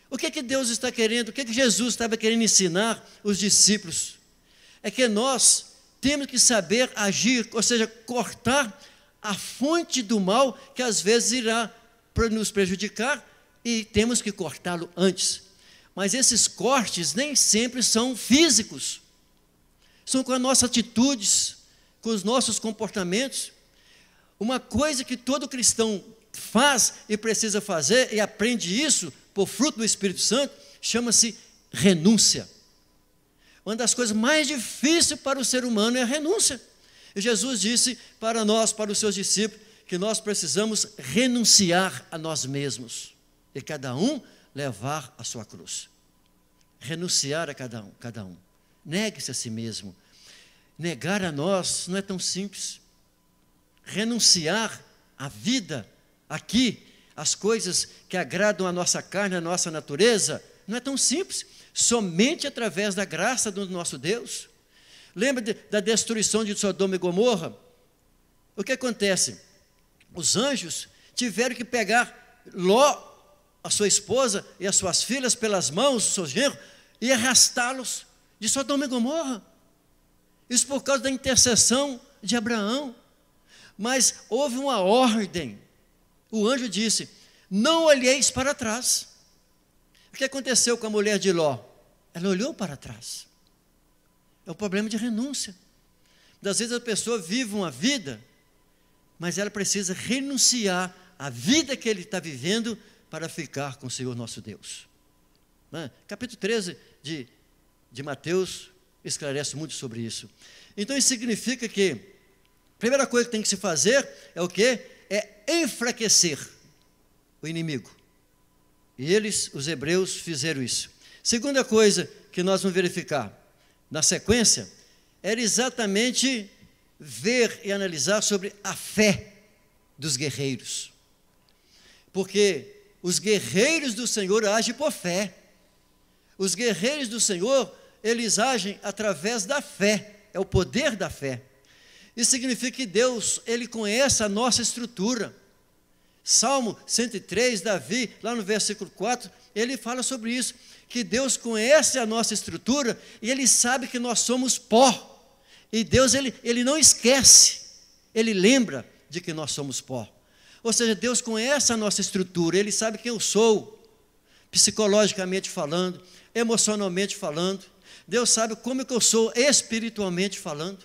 O que Deus está querendo, o que Jesus estava querendo ensinar os discípulos? É que nós temos que saber agir, ou seja, cortar a fonte do mal que às vezes irá nos prejudicar e temos que cortá-lo antes. Mas esses cortes nem sempre são físicos, são com as nossas atitudes, com os nossos comportamentos. Uma coisa que todo cristão faz e precisa fazer, e aprende isso por fruto do Espírito Santo, chama-se renúncia. Uma das coisas mais difíceis para o ser humano é a renúncia. E Jesus disse para nós, para os seus discípulos, que nós precisamos renunciar a nós mesmos, e cada um levar a sua cruz. Renunciar a cada um. Negue-se a si mesmo. Negar a nós não é tão simples. Renunciar à vida aqui, as coisas que agradam a nossa carne, a nossa natureza, não é tão simples. Somente através da graça do nosso Deus. Lembra da destruição de Sodoma e Gomorra? O que acontece? Os anjos tiveram que pegar Ló, a sua esposa e as suas filhas pelas mãos, o seu genro, e arrastá-los de Sodoma e Gomorra. Isso por causa da intercessão de Abraão. Mas houve uma ordem. O anjo disse: não olheis para trás. O que aconteceu com a mulher de Ló? Ela olhou para trás. É um problema de renúncia. Às vezes a pessoa vive uma vida, mas ela precisa renunciar à vida que ele está vivendo para ficar com o Senhor nosso Deus. Capítulo 13 de Mateus esclarece muito sobre isso. Então isso significa que a primeira coisa que tem que se fazer é o quê? É enfraquecer o inimigo. E eles, os hebreus, fizeram isso. Segunda coisa que nós vamos verificar na sequência era exatamente ver e analisar sobre a fé dos guerreiros. Porque os guerreiros do Senhor agem por fé. Os guerreiros do Senhor, eles agem através da fé. É o poder da fé. Isso significa que Deus, Ele conhece a nossa estrutura. Salmo 103, Davi, lá no versículo 4, ele fala sobre isso, que Deus conhece a nossa estrutura e Ele sabe que nós somos pó. E Deus, Ele não esquece, Ele lembra de que nós somos pó. Ou seja, Deus conhece a nossa estrutura, Ele sabe quem eu sou, psicologicamente falando, emocionalmente falando. Deus sabe como que eu sou espiritualmente falando.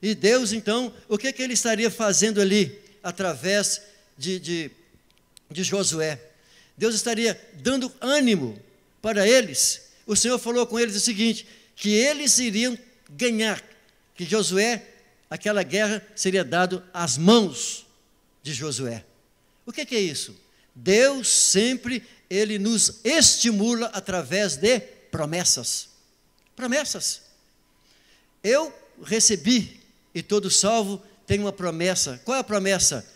E Deus, então, o que Ele estaria fazendo ali, através de Josué? Deus estaria dando ânimo para eles. O Senhor falou com eles o seguinte, que eles iriam ganhar, que Josué, aquela guerra seria dado às mãos de Josué. O que é isso? Deus sempre, Ele nos estimula através de promessas. Promessas. Eu recebi, e todo salvo tem uma promessa. Qual é a promessa?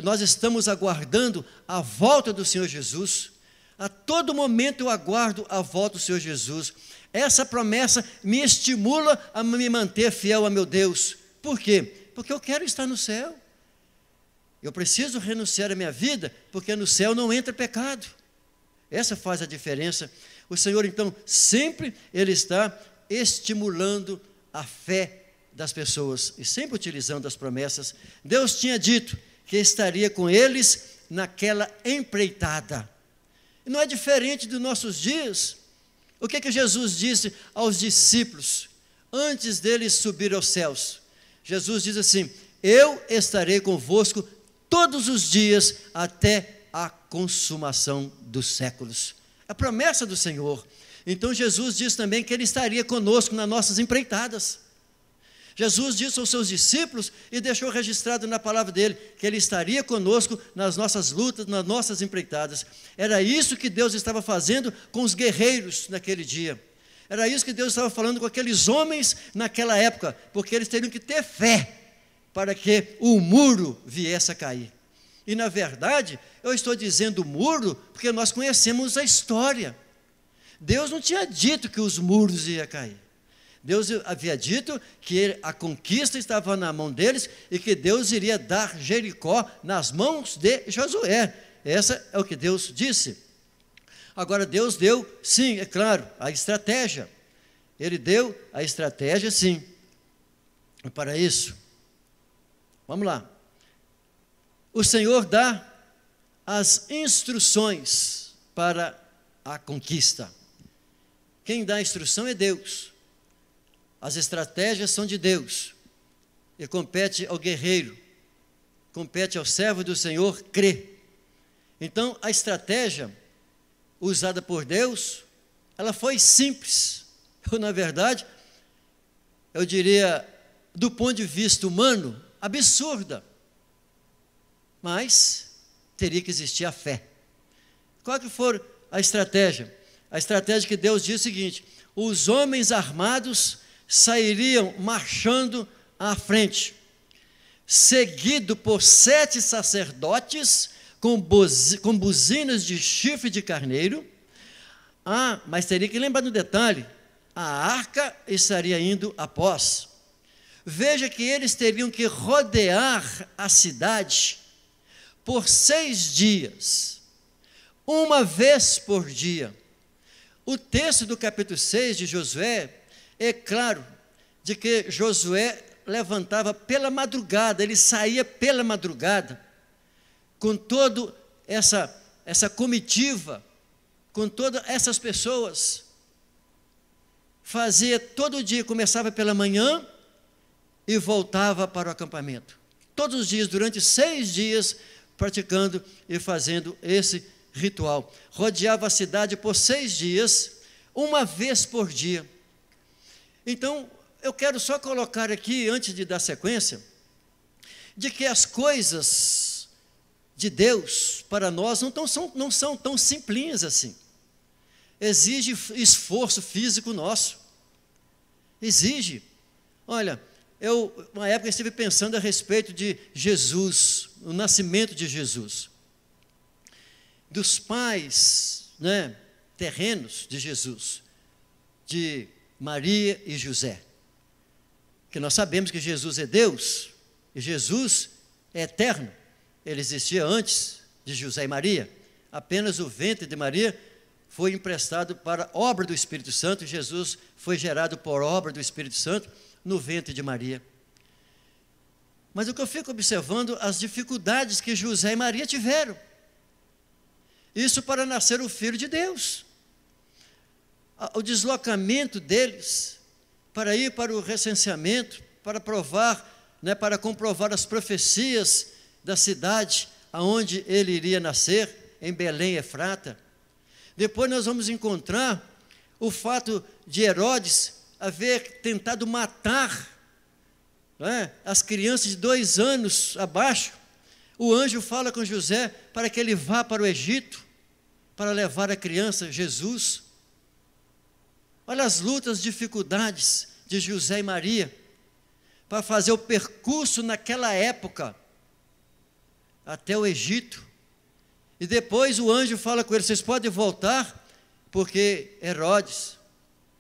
Nós estamos aguardando a volta do Senhor Jesus. A todo momento eu aguardo a volta do Senhor Jesus. Essa promessa me estimula a me manter fiel a meu Deus. Por quê? Porque eu quero estar no céu. Eu preciso renunciar à minha vida, porque no céu não entra pecado. Essa faz a diferença. O Senhor, então, sempre Ele está estimulando a fé das pessoas e sempre utilizando as promessas. Deus tinha dito que estaria com eles naquela empreitada. E não é diferente dos nossos dias. O que Jesus disse aos discípulos antes deles subir aos céus? Jesus diz assim: eu estarei convosco todos os dias até a consumação dos séculos. A promessa do Senhor. Então Jesus diz também que Ele estaria conosco nas nossas empreitadas. Jesus disse aos seus discípulos e deixou registrado na palavra dele que Ele estaria conosco nas nossas lutas, nas nossas empreitadas. Era isso que Deus estava fazendo com os guerreiros naquele dia. Era isso que Deus estava falando com aqueles homens naquela época, porque eles teriam que ter fé para que o muro viesse a cair. E na verdade, eu estou dizendo muro porque nós conhecemos a história. Deus não tinha dito que os muros iam cair. Deus havia dito que a conquista estava na mão deles e que Deus iria dar Jericó nas mãos de Josué. Essa é o que Deus disse. Agora Deus deu, sim, é claro, a estratégia. Ele deu a estratégia, sim. E para isso, vamos lá. O Senhor dá as instruções para a conquista. Quem dá a instrução é Deus. As estratégias são de Deus. E compete ao guerreiro, compete ao servo do Senhor crer. Então, a estratégia usada por Deus, ela foi simples. Ou, na verdade, eu diria, do ponto de vista humano, absurda. Mas teria que existir a fé. Qual que for a estratégia? A estratégia que Deus diz é o seguinte: os homens armados sairiam marchando à frente, seguido por 7 sacerdotes com buzinas de chifre de carneiro. Mas teria que lembrar do detalhe: a arca estaria indo após. Veja que eles teriam que rodear a cidade por 6 dias, uma vez por dia. O texto do capítulo 6 de Josué é claro de que Josué levantava pela madrugada, ele saía pela madrugada, com toda essa comitiva, com todas essas pessoas, fazia todo dia, começava pela manhã e voltava para o acampamento. Todos os dias, durante 6 dias, praticando e fazendo esse ritual. Rodeava a cidade por 6 dias, uma vez por dia. Então, eu quero só colocar aqui, antes de dar sequência, de que as coisas de Deus para nós não são tão simplinhas assim. Exige esforço físico nosso. Exige. Olha, uma época, estive pensando a respeito de Jesus, o nascimento de Jesus. Dos pais, terrenos de Jesus, de Maria e José. Que nós sabemos que Jesus é Deus, e Jesus é eterno. Ele existia antes de José e Maria. Apenas o ventre de Maria foi emprestado para a obra do Espírito Santo, e Jesus foi gerado por obra do Espírito Santo no ventre de Maria. Mas o que eu fico observando, as dificuldades que José e Maria tiveram. Isso para nascer o Filho de Deus. O deslocamento deles para ir para o recenseamento, para provar, para comprovar as profecias da cidade aonde ele iria nascer, em Belém, Efrata. Depois nós vamos encontrar o fato de Herodes haver tentado matar as crianças de 2 anos abaixo. O anjo fala com José para que ele vá para o Egito, para levar a criança Jesus. Olha as lutas, dificuldades de José e Maria, para fazer o percurso naquela época, até o Egito. E depois o anjo fala com ele: vocês podem voltar, porque Herodes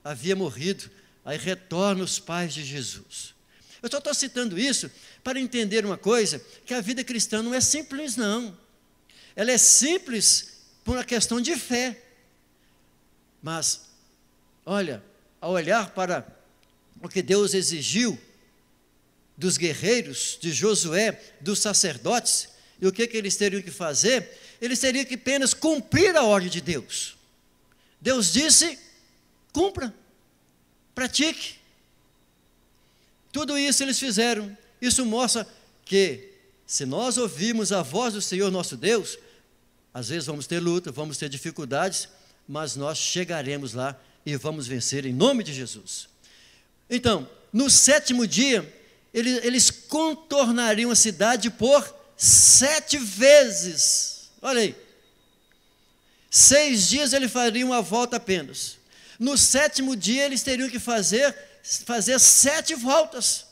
havia morrido. Aí retorna os pais de Jesus. Eu só estou citando isso para entender uma coisa, que a vida cristã não é simples, não. Ela é simples por uma questão de fé. Mas, olha, ao olhar para o que Deus exigiu dos guerreiros, de Josué, dos sacerdotes, e o que eles teriam que fazer, eles teriam que apenas cumprir a ordem de Deus. Deus disse: cumpra, pratique. Tudo isso eles fizeram. Isso mostra que, se nós ouvirmos a voz do Senhor nosso Deus, às vezes vamos ter luta, vamos ter dificuldades, mas nós chegaremos lá e vamos vencer em nome de Jesus. Então, no 7º dia, eles contornariam a cidade por 7 vezes. Olha aí. 6 dias ele faria uma volta apenas. No 7º dia eles teriam que fazer 7 voltas.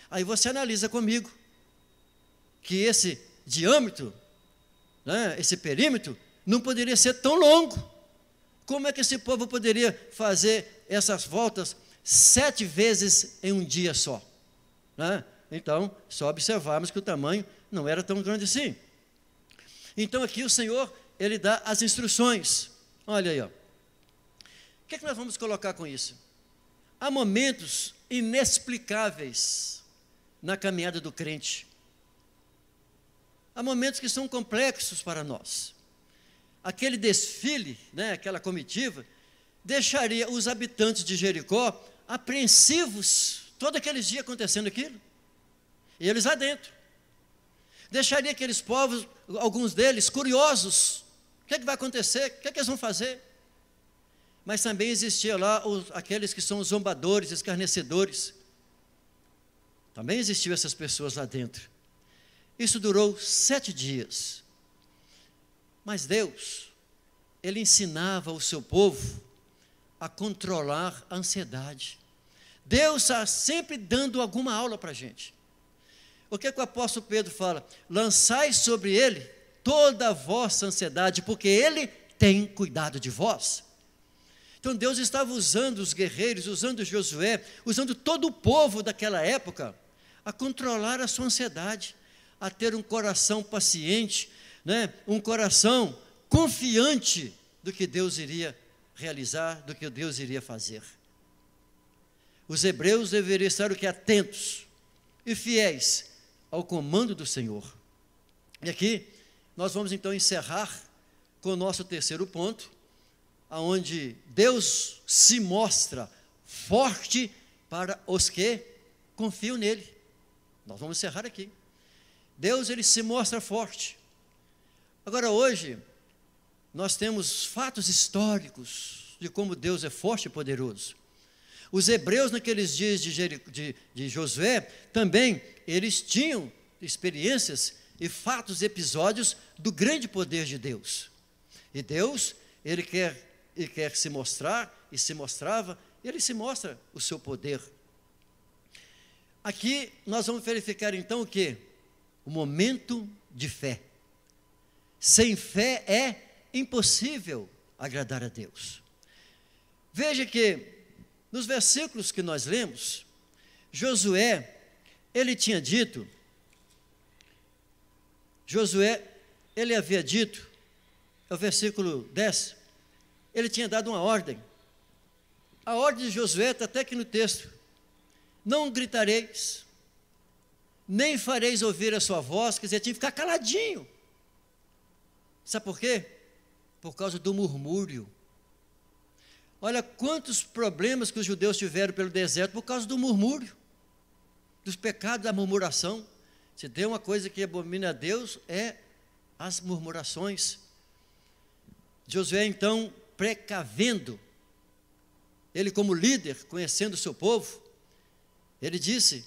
Aí você analisa comigo que esse diâmetro, esse perímetro, não poderia ser tão longo. Como é que esse povo poderia fazer essas voltas 7 vezes em um dia só? Então, só observarmos que o tamanho não era tão grande assim. Então aqui o Senhor, Ele dá as instruções. Olha aí, ó. O que nós vamos colocar com isso? Há momentos inexplicáveis na caminhada do crente. Há momentos que são complexos para nós. Aquele desfile, aquela comitiva, deixaria os habitantes de Jericó apreensivos, todos aqueles dias acontecendo aquilo, e eles lá dentro. Deixaria aqueles povos, alguns deles, curiosos. O que vai acontecer? O que eles vão fazer? Mas também existia lá aqueles que são zombadores, escarnecedores. Também existiam essas pessoas lá dentro. Isso durou 7 dias. Mas Deus, Ele ensinava o seu povo a controlar a ansiedade. Deus está sempre dando alguma aula para a gente. O que o apóstolo Pedro fala? Lançai sobre Ele toda a vossa ansiedade, porque Ele tem cuidado de vós. Então Deus estava usando os guerreiros, usando Josué, usando todo o povo daquela época a controlar a sua ansiedade, a ter um coração paciente, né? Um coração confiante do que Deus iria realizar, do que Deus iria fazer. Os hebreus deveriam estar o que? Atentos e fiéis ao comando do Senhor. E aqui nós vamos então encerrar com o nosso terceiro ponto, aonde Deus se mostra forte para os que confiam nele. Nós vamos encerrar aqui. Deus, ele se mostra forte. Agora hoje, nós temos fatos históricos de como Deus é forte e poderoso. Os hebreus naqueles dias de Josué, também, eles tinham experiências e fatos, episódios do grande poder de Deus. E Deus, ele quer se mostrar, e se mostrava, ele se mostra o seu poder. Aqui nós vamos verificar então o quê? O momento de fé. Sem fé é impossível agradar a Deus. Veja que nos versículos que nós lemos, Josué, ele tinha dito, ele havia dito, é o versículo 10, ele tinha dado uma ordem. A ordem de Josué está até aqui no texto. Não gritareis, nem fareis ouvir a sua voz, quer dizer, tinha que ficar caladinho. Sabe por quê? Por causa do murmúrio. Olha quantos problemas que os judeus tiveram pelo deserto por causa do murmúrio, dos pecados da murmuração. Se tem uma coisa que abomina a Deus, é as murmurações. Josué, então, precavendo, ele como líder, conhecendo o seu povo, ele disse,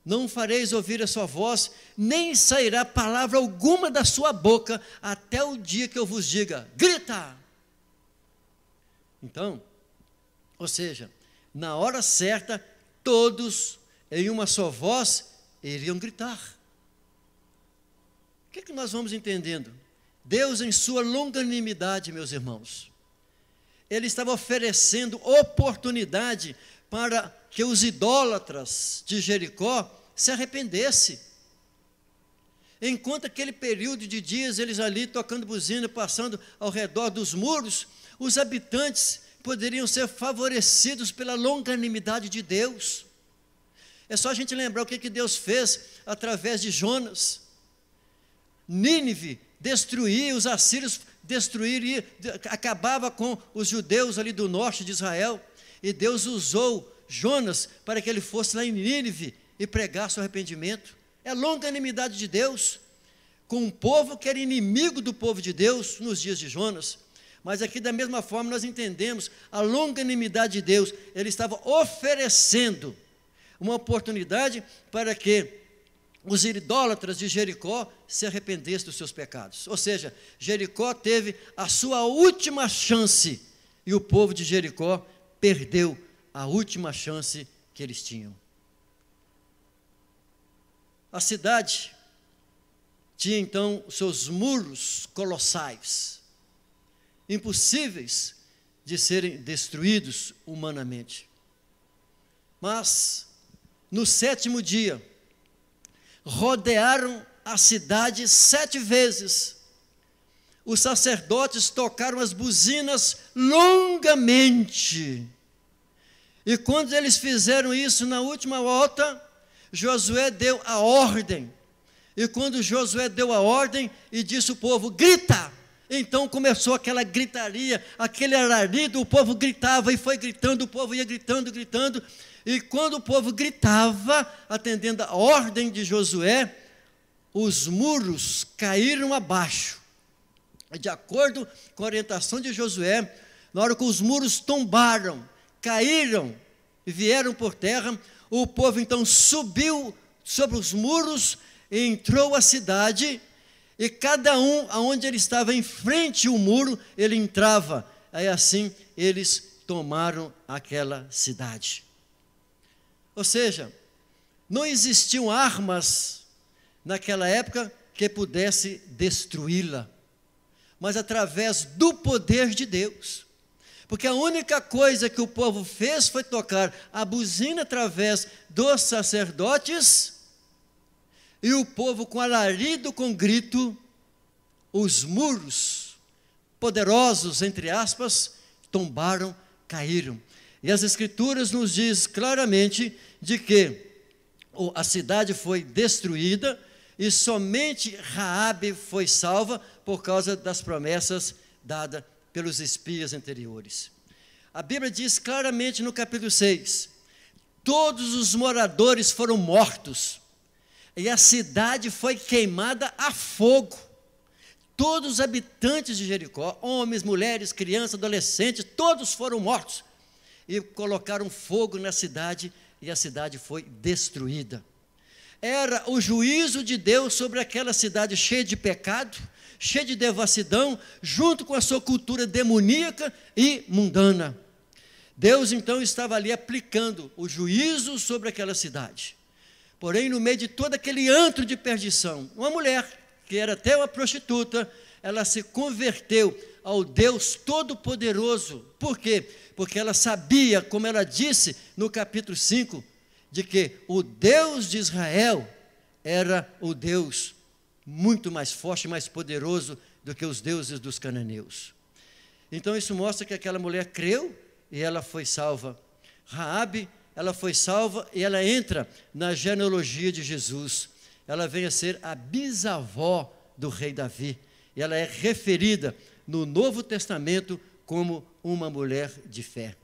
não fareis ouvir a sua voz, nem sairá palavra alguma da sua boca, até o dia que eu vos diga, grita! Então, ou seja, na hora certa, todos em uma só voz iriam gritar. O que nós vamos entendendo? Deus, em sua longanimidade, meus irmãos, ele estava oferecendo oportunidade para que os idólatras de Jericó se arrependessem. Enquanto aquele período de dias, eles ali tocando buzina, passando ao redor dos muros, os habitantes poderiam ser favorecidos pela longanimidade de Deus. É só a gente lembrar o que Deus fez através de Jonas. Nínive destruía, os assírios destruíram, acabava com os judeus ali do norte de Israel, e Deus usou Jonas para que ele fosse lá em Nínive e pregasse o arrependimento. É a longanimidade de Deus com um povo que era inimigo do povo de Deus nos dias de Jonas. Mas aqui da mesma forma nós entendemos a longanimidade de Deus. Ele estava oferecendo uma oportunidade para que os idólatras de Jericó se arrependessem dos seus pecados. Ou seja, Jericó teve a sua última chance e o povo de Jericó perdeu a última chance que eles tinham. A cidade tinha então seus muros colossais, impossíveis de serem destruídos humanamente. Mas, no 7º dia, rodearam a cidade 7 vezes. Os sacerdotes tocaram as buzinas longamente. E quando eles fizeram isso na última volta, Josué deu a ordem. E quando Josué deu a ordem e disse ao povo, grita! Então começou aquela gritaria, aquele alarido, o povo gritava e foi gritando, o povo ia gritando, gritando. E quando o povo gritava, atendendo a ordem de Josué, os muros caíram abaixo. De acordo com a orientação de Josué, na hora que os muros tombaram, caíram e vieram por terra, o povo então subiu sobre os muros e entrou à cidade, e cada um, aonde ele estava em frente ao muro, ele entrava. Aí assim, eles tomaram aquela cidade. Ou seja, não existiam armas naquela época que pudesse destruí-la, mas através do poder de Deus. porque a única coisa que o povo fez foi tocar a buzina através dos sacerdotes, e o povo, com alarido, com grito, os muros poderosos, entre aspas, tombaram, caíram. E as Escrituras nos diz claramente de que a cidade foi destruída e somente Raabe foi salva por causa das promessas dadas pelos espias anteriores. A Bíblia diz claramente no capítulo 6, todos os moradores foram mortos e a cidade foi queimada a fogo. Todos os habitantes de Jericó, homens, mulheres, crianças, adolescentes, todos foram mortos e colocaram fogo na cidade e a cidade foi destruída. Era o juízo de Deus sobre aquela cidade cheia de pecado, cheia de devassidão, junto com a sua cultura demoníaca e mundana. Deus então estava ali aplicando o juízo sobre aquela cidade. Porém, no meio de todo aquele antro de perdição, uma mulher, que era até uma prostituta, ela se converteu ao Deus Todo-Poderoso. Por quê? Porque ela sabia, como ela disse no capítulo 5, de que o Deus de Israel era o Deus muito mais forte, mais poderoso do que os deuses dos cananeus. Então isso mostra que aquela mulher creu e ela foi salva. Raabe, ela foi salva e ela entra na genealogia de Jesus. Ela vem a ser a bisavó do rei Davi. E ela é referida no Novo Testamento como uma mulher de fé.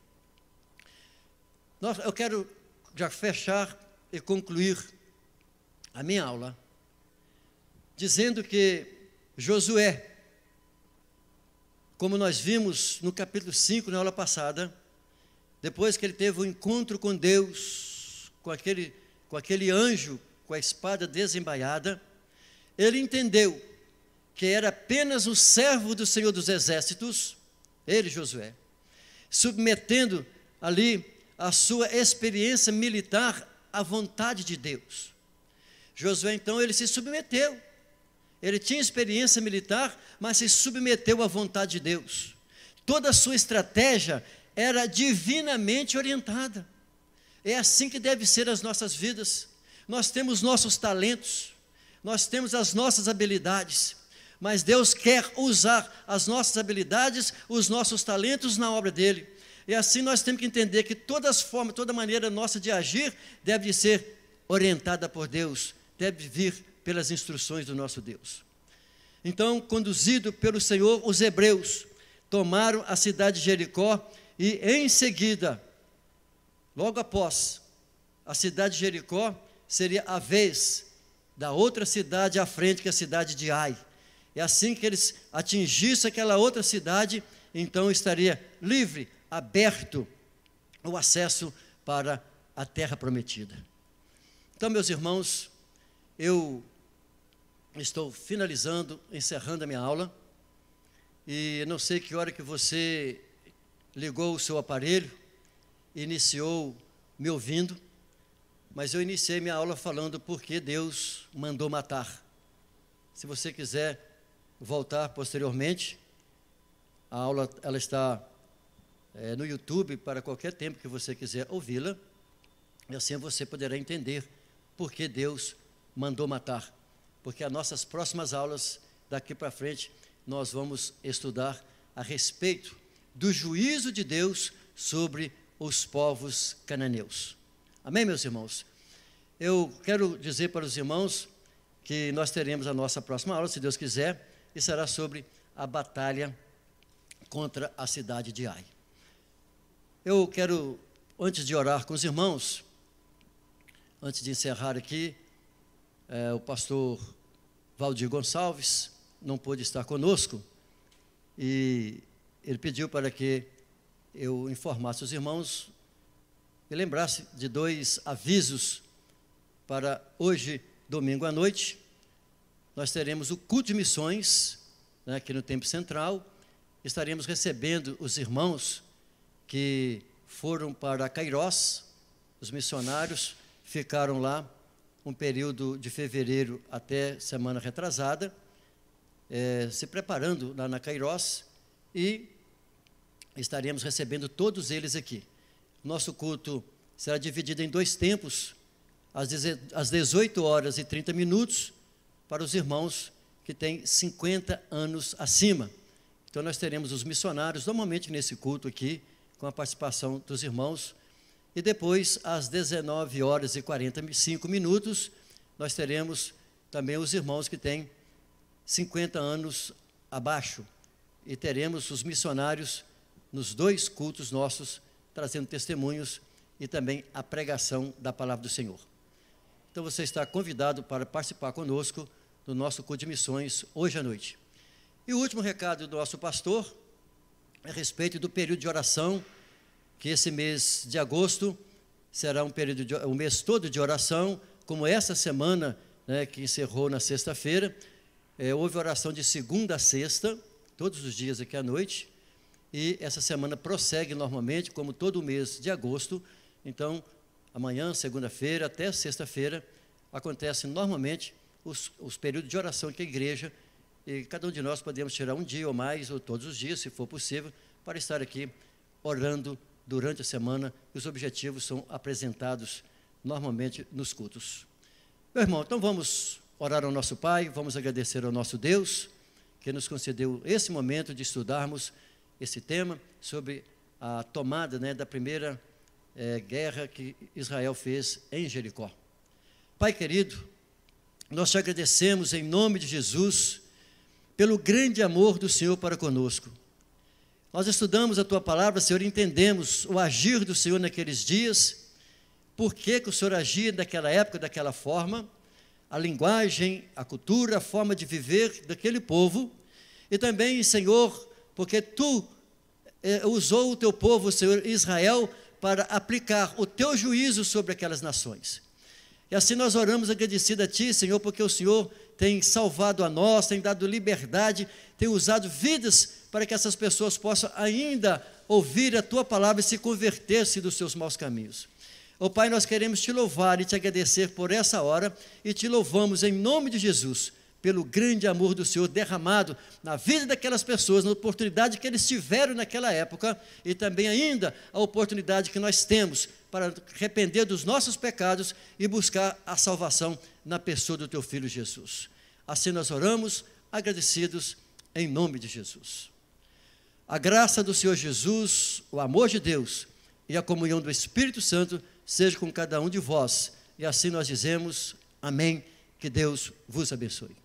Eu quero já fechar e concluir a minha aula dizendo que Josué, como nós vimos no capítulo 5, na aula passada, depois que ele teve um encontro com Deus, com aquele anjo com a espada desembaiada, ele entendeu que era apenas o servo do Senhor dos Exércitos, ele, Josué, submetendo ali a sua experiência militar à vontade de Deus. Josué, então, ele se submeteu. Ele tinha experiência militar, mas se submeteu à vontade de Deus. Toda a sua estratégia era divinamente orientada. É assim que deve ser as nossas vidas. Nós temos nossos talentos, nós temos as nossas habilidades, mas Deus quer usar as nossas habilidades, os nossos talentos na obra dEle. E assim nós temos que entender que todas as formas, toda maneira nossa de agir deve ser orientada por Deus, deve vir pelas instruções do nosso Deus. Então, conduzido pelo Senhor, os hebreus tomaram a cidade de Jericó e em seguida, logo após a cidade de Jericó, seria a vez da outra cidade à frente, que é a cidade de Ai. E assim que eles atingissem aquela outra cidade, então estaria livre, aberto o acesso para a terra prometida. Então, meus irmãos, eu estou finalizando, encerrando a minha aula, e não sei que hora que você ligou o seu aparelho, iniciou me ouvindo, mas eu iniciei minha aula falando porque Deus mandou matar. Se você quiser voltar posteriormente, a aula ela está no YouTube para qualquer tempo que você quiser ouvi-la, e assim você poderá entender por que Deus mandou matar. Porque as nossas próximas aulas, daqui para frente, nós vamos estudar a respeito do juízo de Deus sobre os povos cananeus. Amém, meus irmãos? Eu quero dizer para os irmãos que nós teremos a nossa próxima aula, se Deus quiser, e será sobre a batalha contra a cidade de Ai. Eu quero, antes de orar com os irmãos, antes de encerrar aqui, o pastor Valdir Gonçalves não pôde estar conosco, e ele pediu para que eu informasse os irmãos e lembrasse de 2 avisos para hoje, domingo à noite. Nós teremos o culto de missões, aqui no Templo Central. Estaremos recebendo os irmãos que foram para Cairós. Os missionários ficaram lá um período de fevereiro até semana retrasada, se preparando lá na Cairós, e estaremos recebendo todos eles aqui. Nosso culto será dividido em 2 tempos, às 18h30, para os irmãos que têm 50 anos acima. Então, nós teremos os missionários, normalmente nesse culto aqui, com a participação dos irmãos. E depois, às 19h45, nós teremos também os irmãos que têm 50 anos abaixo. E teremos os missionários nos 2 cultos nossos, trazendo testemunhos e também a pregação da palavra do Senhor. Então, você está convidado para participar conosco do nosso culto de missões hoje à noite. E o último recado do nosso pastor é a respeito do período de oração, que esse mês de agosto será um mês todo de oração, como essa semana, né, que encerrou na sexta-feira. Houve oração de segunda a sexta, todos os dias aqui à noite, e essa semana prossegue normalmente, como todo o mês de agosto. Então, amanhã, segunda-feira, até sexta-feira, acontecem normalmente os períodos de oração que a igreja, e cada um de nós podemos tirar um dia ou mais, ou todos os dias, se for possível, para estar aqui orando durante a semana, e os objetivos são apresentados normalmente nos cultos. Meu irmão, então vamos orar ao nosso Pai, vamos agradecer ao nosso Deus, que nos concedeu esse momento de estudarmos esse tema sobre a tomada, né, da primeira guerra que Israel fez em Jericó. Pai querido, nós te agradecemos em nome de Jesus, pelo grande amor do Senhor para conosco. Nós estudamos a Tua palavra, Senhor, e entendemos o agir do Senhor naqueles dias, por que o Senhor agia daquela época, daquela forma, a linguagem, a cultura, a forma de viver daquele povo, e também, Senhor, porque Tu usou o Teu povo, Senhor, Israel, para aplicar o Teu juízo sobre aquelas nações. E assim nós oramos agradecido a Ti, Senhor, porque o Senhor tem salvado a nós, tem dado liberdade, tem usado vidas para que essas pessoas possam ainda ouvir a Tua palavra e se converter-se dos seus maus caminhos. Ó Pai, nós queremos Te louvar e Te agradecer por essa hora, e Te louvamos em nome de Jesus, pelo grande amor do Senhor derramado na vida daquelas pessoas, na oportunidade que eles tiveram naquela época, e também ainda a oportunidade que nós temos para arrepender dos nossos pecados e buscar a salvação na pessoa do Teu Filho Jesus. Assim nós oramos, agradecidos, em nome de Jesus. A graça do Senhor Jesus, o amor de Deus e a comunhão do Espírito Santo seja com cada um de vós. E assim nós dizemos, amém, que Deus vos abençoe.